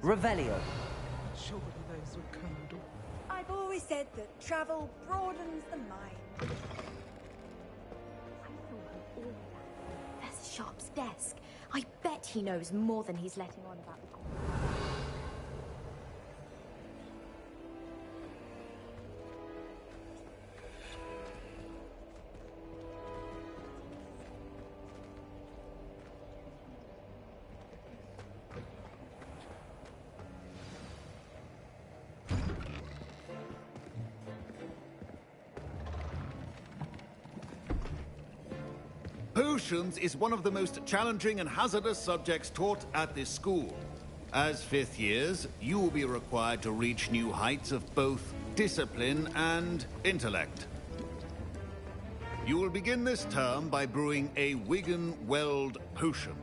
Revelio. Surely those were Colonel. I've always said that travel broadens the mind. Professor Sharp's desk. I bet he knows more than he's letting on about the... Potions is one of the most challenging and hazardous subjects taught at this school. As fifth years, you will be required to reach new heights of both discipline and intellect. You will begin this term by brewing a Wigan-Weld potion.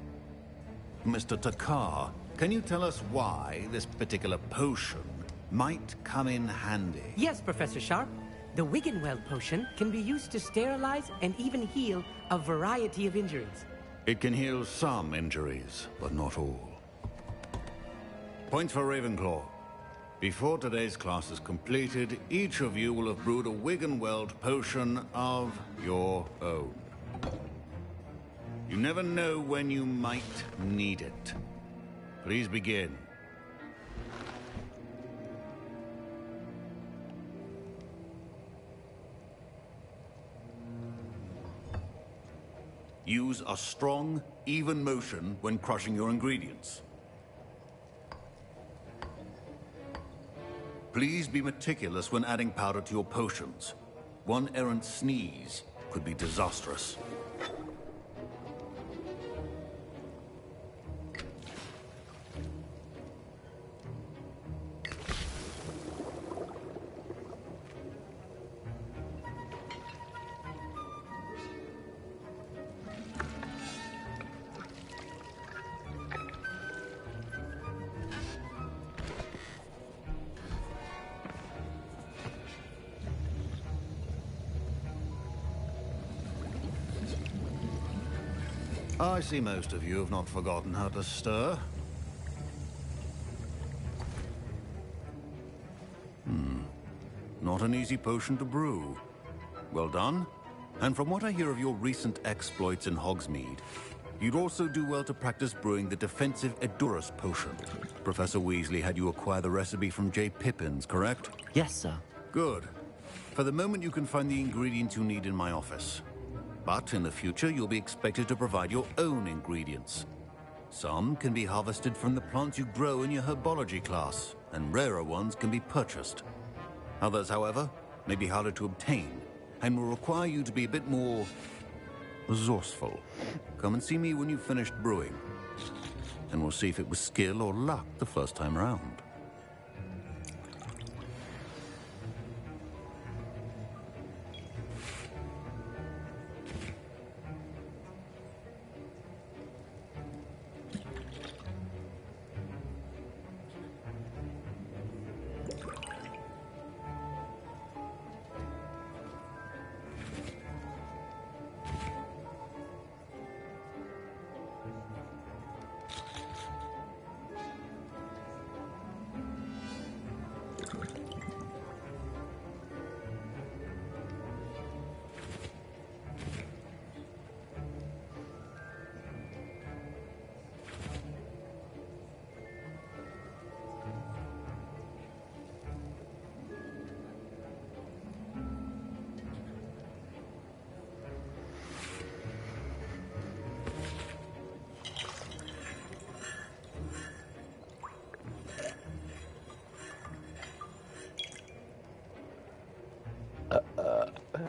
Mr. Takar, can you tell us why this particular potion might come in handy? Yes, Professor Sharp. The Wigan-Weld potion can be used to sterilize and even heal a variety of injuries. It can heal some injuries, but not all. Points for Ravenclaw. Before today's class is completed, each of you will have brewed a Wigan-Weld potion of your own. You never know when you might need it. Please begin. Use a strong, even motion when crushing your ingredients. Please be meticulous when adding powder to your potions. One errant sneeze could be disastrous. I see most of you have not forgotten how to stir. Not an easy potion to brew. Well done. And from what I hear of your recent exploits in Hogsmeade, you'd also do well to practice brewing the defensive Edurus potion. Professor Weasley had you acquire the recipe from J. Pippins, correct? Yes, sir. Good. For the moment, you can find the ingredients you need in my office. But in the future, you'll be expected to provide your own ingredients. Some can be harvested from the plants you grow in your herbology class, and rarer ones can be purchased. Others, however, may be harder to obtain, and will require you to be a bit more resourceful. Come and see me when you've finished brewing, and we'll see if it was skill or luck the first time round.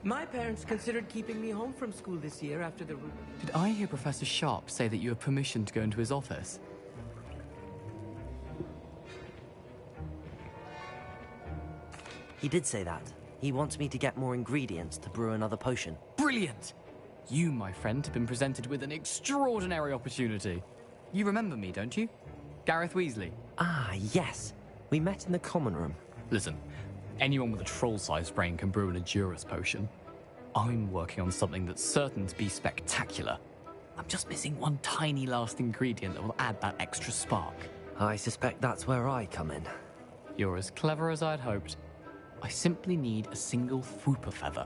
My parents considered keeping me home from school this year after the... Did I hear Professor Sharp say that you have permission to go into his office? He did say that. He wants me to get more ingredients to brew another potion. Brilliant! You, my friend, have been presented with an extraordinary opportunity. You remember me, don't you? Gareth Weasley. Ah, yes. We met in the common room. Listen, anyone with a troll-sized brain can brew an Edurus potion. I'm working on something that's certain to be spectacular. I'm just missing one tiny last ingredient that will add that extra spark. I suspect that's where I come in. You're as clever as I'd hoped. I simply need a single Fwooper feather.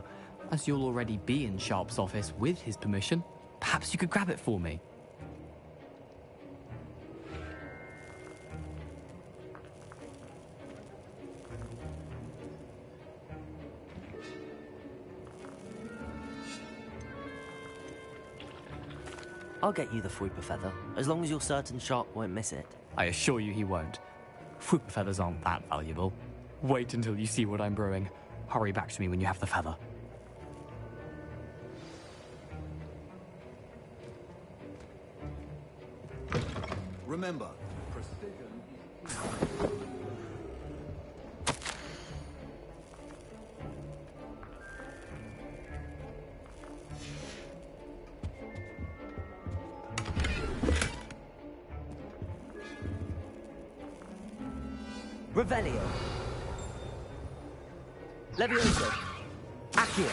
As you'll already be in Sharp's office with his permission, perhaps you could grab it for me. I'll get you the Fwooper feather, as long as you're certain Sharp won't miss it. I assure you he won't. Fwooper feathers aren't that valuable. Wait until you see what I'm brewing. Hurry back to me when you have the feather. Remember, precision. Revelio. Levioso. Accio.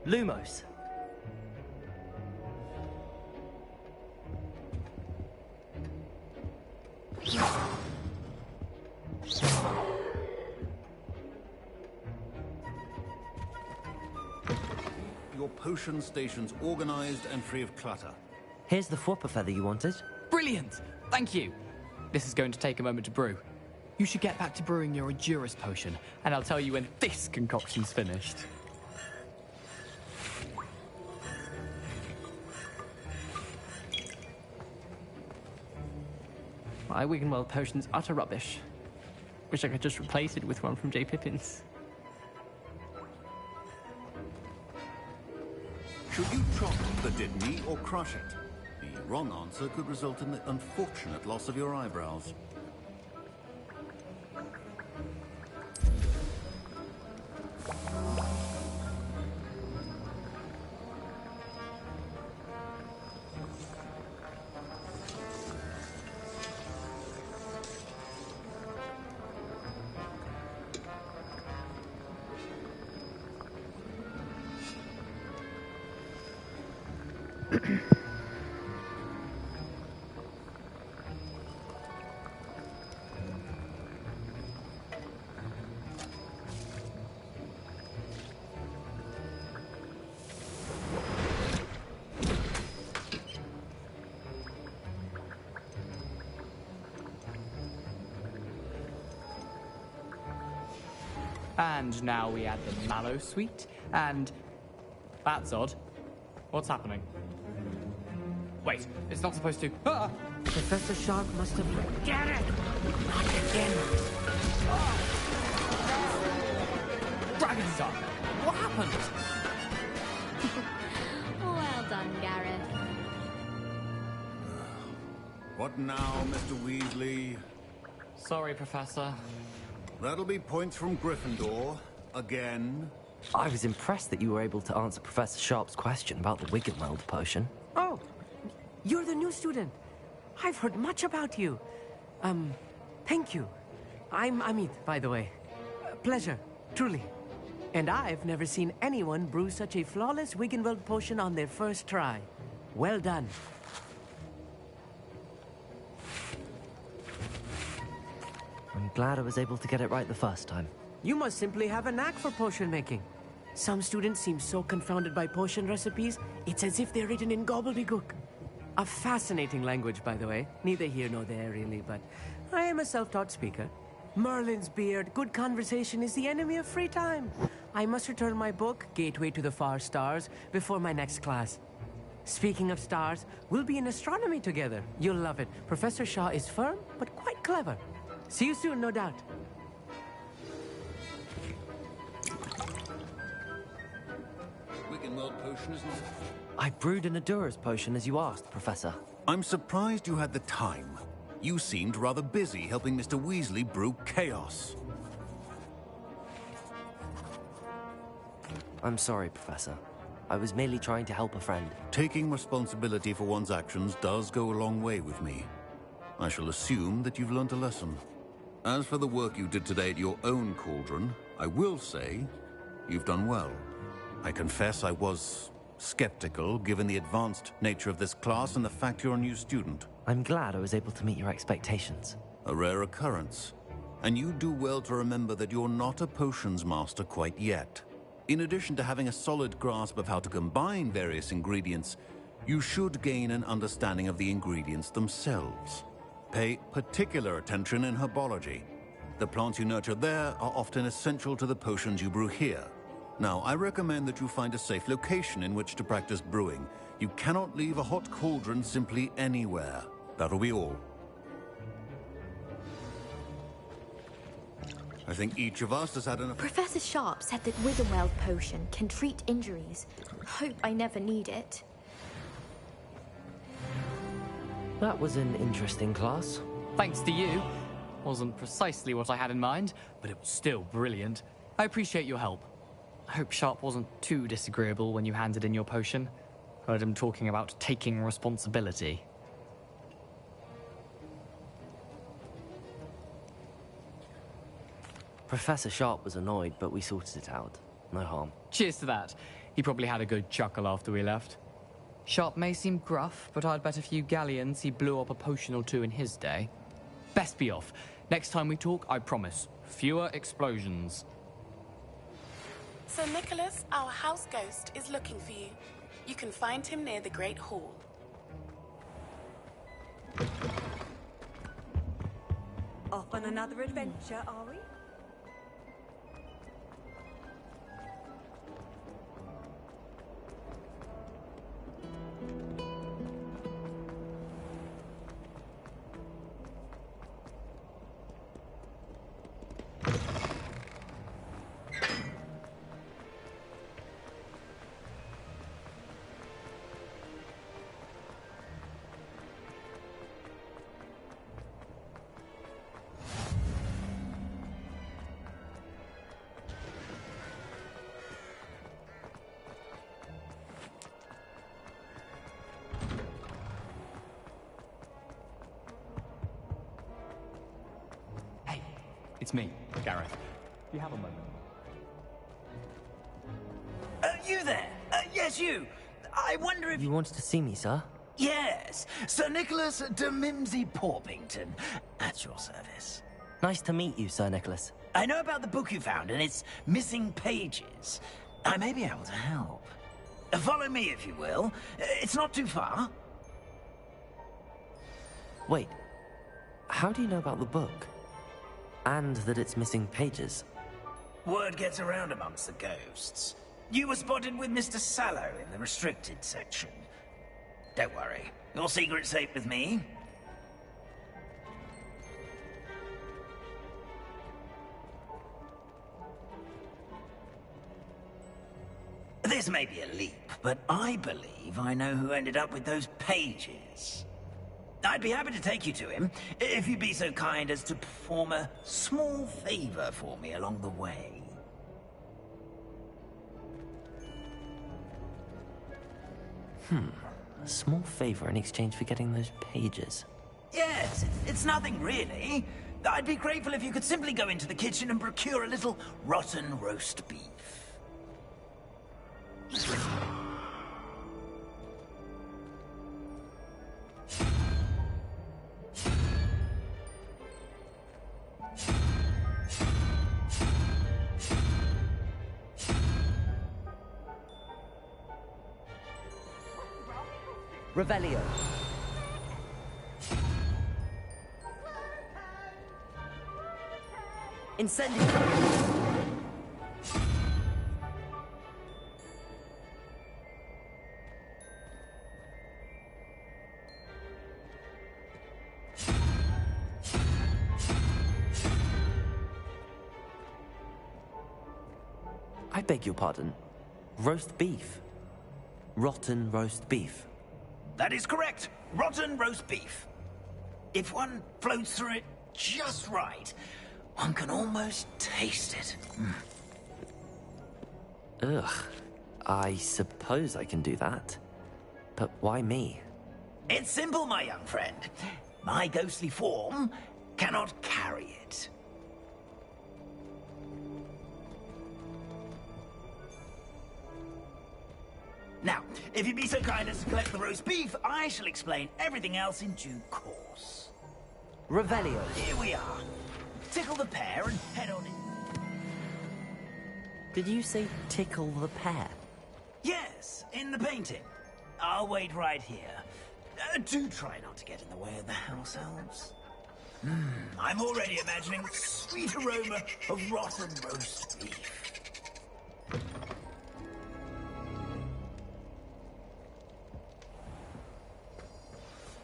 Lumos. Your potion station's organized and free of clutter. Here's the Fwopper feather you wanted. Brilliant! Thank you. This is going to take a moment to brew. You should get back to brewing your Edurus potion, and I'll tell you when this concoction's finished. My Wiggenweld potion's utter rubbish. Wish I could just replace it with one from J. Pippin's. Should you chop the Didney or crush it? The wrong answer could result in the unfortunate loss of your eyebrows. And now we add the mallow sweet, and... That's odd. What's happening? Wait, it's not supposed to... Ah! Professor Sharp must have... Get it! Not again! Dragon's up! What happened? Well done, Gareth. What now, Mr. Weasley? Sorry, Professor. That'll be points from Gryffindor. Again. I was impressed that you were able to answer Professor Sharp's question about the Wiggenweld potion. Oh, you're the new student. I've heard much about you. Thank you. I'm Amit, by the way. Pleasure, truly. And I've never seen anyone brew such a flawless Wiggenweld potion on their first try. Well done. I'm glad I was able to get it right the first time. You must simply have a knack for potion making. Some students seem so confounded by potion recipes, it's as if they're written in gobbledygook. A fascinating language, by the way. Neither here nor there, really, but I am a self-taught speaker. Merlin's beard, good conversation is the enemy of free time. I must return my book, Gateway to the Far Stars, before my next class. Speaking of stars, we'll be in astronomy together. You'll love it. Professor Shaw is firm, but quite clever. See you soon, no doubt. Wiggenweld potion is not... I brewed an Edurus potion as you asked, Professor. I'm surprised you had the time. You seemed rather busy helping Mr. Weasley brew chaos. I'm sorry, Professor. I was merely trying to help a friend. Taking responsibility for one's actions does go a long way with me. I shall assume that you've learnt a lesson. As for the work you did today at your own cauldron, I will say you've done well. I confess I was skeptical, given the advanced nature of this class and the fact you're a new student. I'm glad I was able to meet your expectations. A rare occurrence. And you do well to remember that you're not a potions master quite yet. In addition to having a solid grasp of how to combine various ingredients, you should gain an understanding of the ingredients themselves. Pay particular attention in herbology. The plants you nurture there are often essential to the potions you brew here. Now, I recommend that you find a safe location in which to practice brewing. You cannot leave a hot cauldron simply anywhere. That'll be all. I think each of us has had enough... Professor Sharp said that Wiggenweld potion can treat injuries. Hope I never need it. That was an interesting class. Thanks to you. Wasn't precisely what I had in mind, but it was still brilliant. I appreciate your help. I hope Sharp wasn't too disagreeable when you handed in your potion. Heard him talking about taking responsibility. Professor Sharp was annoyed, but we sorted it out. No harm. Cheers to that. He probably had a good chuckle after we left. Sharp may seem gruff, but I'd bet a few galleons he blew up a potion or two in his day. Best be off. Next time we talk, I promise, fewer explosions. Sir Nicholas, our house ghost, is looking for you. You can find him near the Great Hall. Off on another adventure, are we? It's me, Gareth. Do you have a moment? You there? Yes, you. I wonder if... You wanted to see me, sir? Yes, Sir Nicholas de Mimsy Porpington, at your service. Nice to meet you, Sir Nicholas. I know about the book you found and its missing pages. I may be able to help. Follow me, if you will. It's not too far. Wait, how do you know about the book? And that it's missing pages? Word gets around amongst the ghosts. You were spotted with Mr. Sallow in the restricted section. Don't worry, your secret's safe with me. This may be a leap, but I believe I know who ended up with those pages. I'd be happy to take you to him, if you'd be so kind as to perform a small favor for me along the way. A small favor in exchange for getting those pages. Yes, it's nothing really. I'd be grateful if you could simply go into the kitchen and procure a little rotten roast beef. Revelio. Incendio. I beg your pardon. Roast beef. Rotten roast beef. That is correct. Rotten roast beef. If one floats through it just right, one can almost taste it. Ugh. I suppose I can do that. But why me? It's simple, my young friend. My ghostly form cannot carry it. Now, if you'd be so kind as to collect the roast beef, I shall explain everything else in due course. Revelio. Here we are. Tickle the pear and head on in. Did you say tickle the pear? Yes, in the painting. I'll wait right here. Do try not to get in the way of the house elves. I'm already imagining the sweet aroma of rotten roast beef.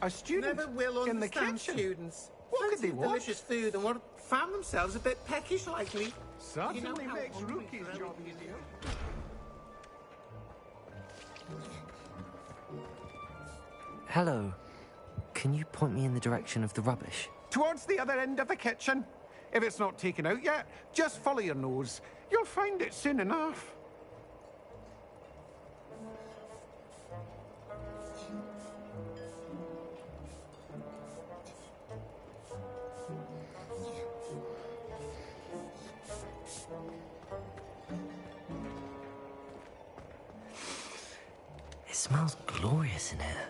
Our students never will in the understand kitchen. students. What could they want? Delicious food and what found themselves a bit peckish likely. Certainly makes Rookie's job easier. Hello. Can you point me in the direction of the rubbish? towards the other end of the kitchen. If it's not taken out yet, just follow your nose. You'll find it soon enough. It smells glorious in here.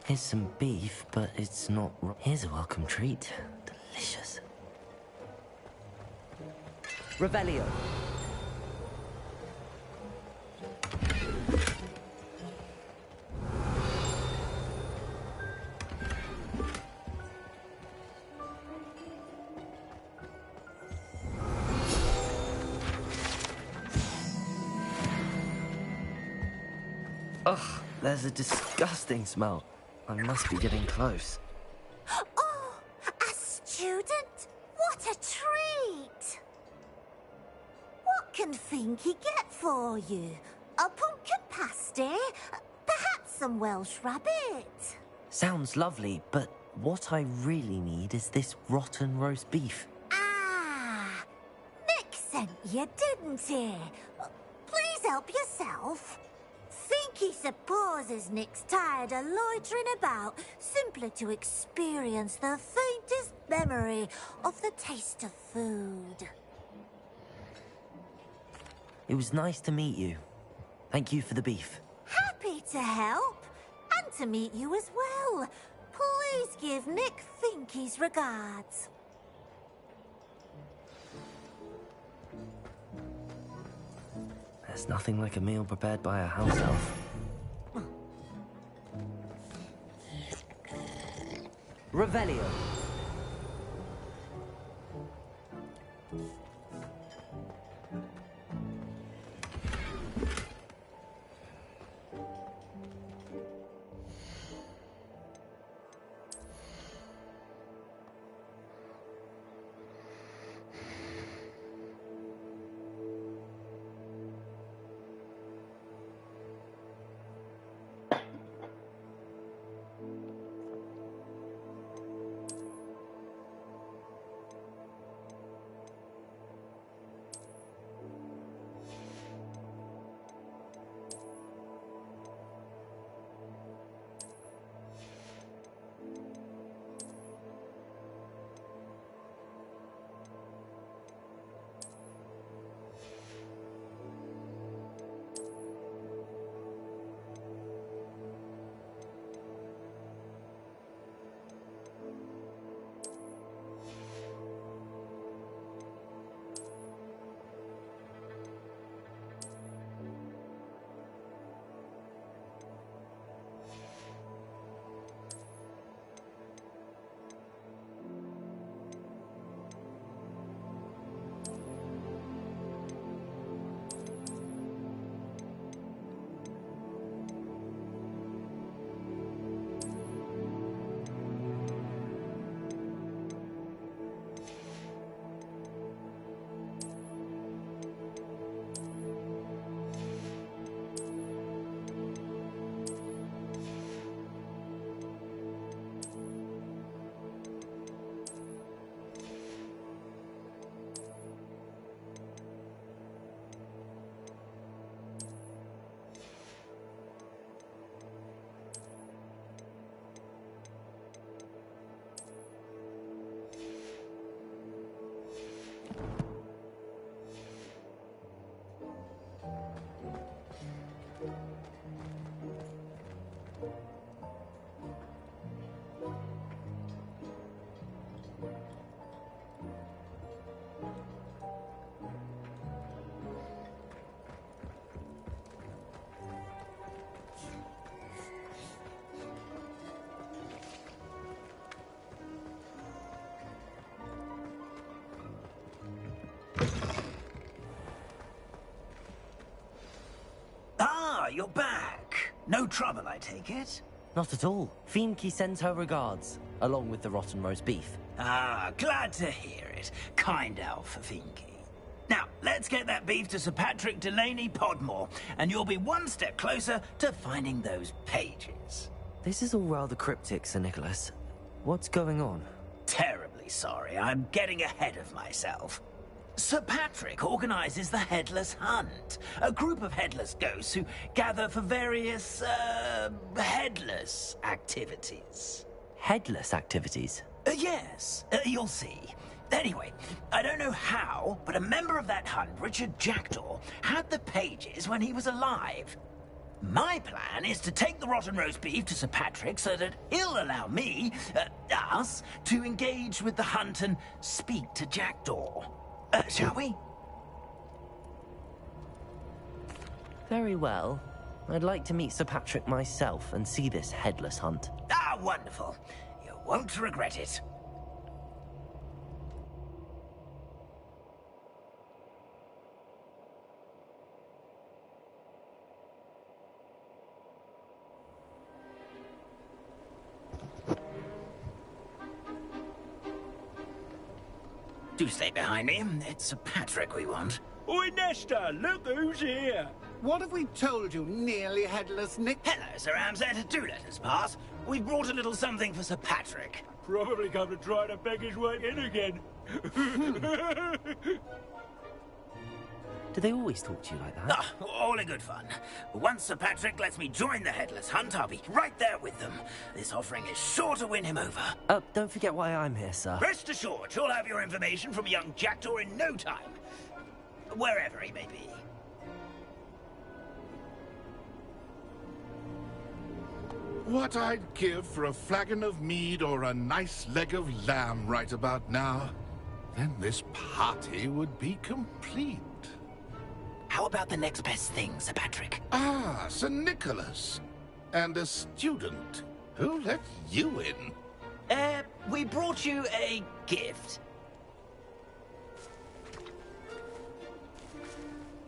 Here's some beef, but it's not... Here's a welcome treat. Delicious. Revelio. Ugh, there's a disgusting smell. I must be getting close. Oh, a student? What a treat! What can Finky get for you? A pumpkin pasty? Perhaps some Welsh rabbit? Sounds lovely, but what I really need is this rotten roast beef. Ah, Nick sent you, didn't he? Please help yourself. Finky supposes Nick's tired of loitering about simply to experience the faintest memory of the taste of food. It was nice to meet you. Thank you for the beef. Happy to help, and to meet you as well. Please give Nick Finky's regards. There's nothing like a meal prepared by a house elf. Revelio. You're back. No trouble, I take it? Not at all. Fienke sends her regards, along with the rotten roast beef. Ah, glad to hear it. Kind elf, Finky. Now, let's get that beef to Sir Patrick Delaney Podmore, and you'll be one step closer to finding those pages. This is all rather cryptic, Sir Nicholas. What's going on? Terribly sorry, I'm getting ahead of myself. Sir Patrick organizes the Headless Hunt, a group of headless ghosts who gather for various, headless activities. Headless activities? Yes, you'll see. Anyway, I don't know how, but a member of that hunt, Richard Jackdaw, had the pages when he was alive. My plan is to take the rotten roast beef to Sir Patrick so that he'll allow me, us, to engage with the hunt and speak to Jackdaw. Shall we? Very well. I'd like to meet Sir Patrick myself and see this headless hunt. Ah, wonderful. You won't regret it. Do stay behind me. It's Sir Patrick we want. Oi, Nesta, look who's here. What have we told you, nearly headless Nick? Hello, Sir Ramsay. Do let us pass. We've brought a little something for Sir Patrick. Probably come to try to beg his way in again. Do they always talk to you like that? Ah, all in good fun. Once Sir Patrick lets me join the Headless Hunt, I'll be right there with them. This offering is sure to win him over. Don't forget why I'm here, sir. Rest assured, you'll have your information from young Jackdaw in no time. Wherever he may be. What I'd give for a flagon of mead or a nice leg of lamb right about now. Then this party would be complete. How about the next best thing, Sir Patrick? Ah, Sir Nicholas. And a student. Who let you in? We brought you a gift.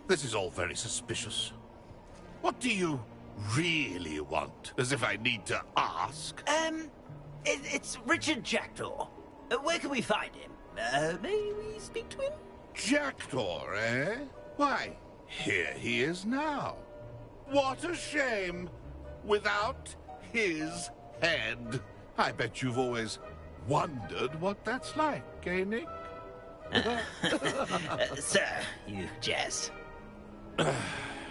This is all very suspicious. What do you really want? As if I need to ask. It's Richard Jackdaw. Where can we find him? May we speak to him? Jackdaw, eh? Why, here he is now. What a shame. Without his head. I bet you've always wondered what that's like, eh, Nick? Sir, you jest.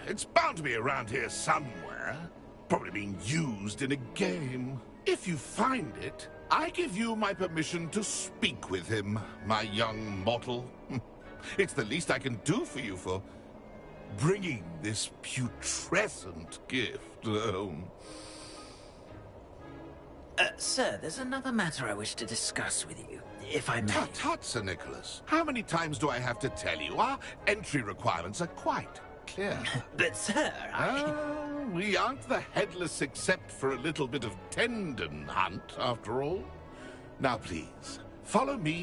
It's bound to be around here somewhere. Probably being used in a game. If you find it, I give you my permission to speak with him, my young mortal. It's the least I can do for you for bringing this putrescent gift home. Sir, there's another matter I wish to discuss with you, if I may. Tut, tut, Sir Nicholas. How many times do I have to tell you? Our entry requirements are quite clear. But, sir, we aren't the headless except for a little bit of tendon hunt, after all. Now, please, follow me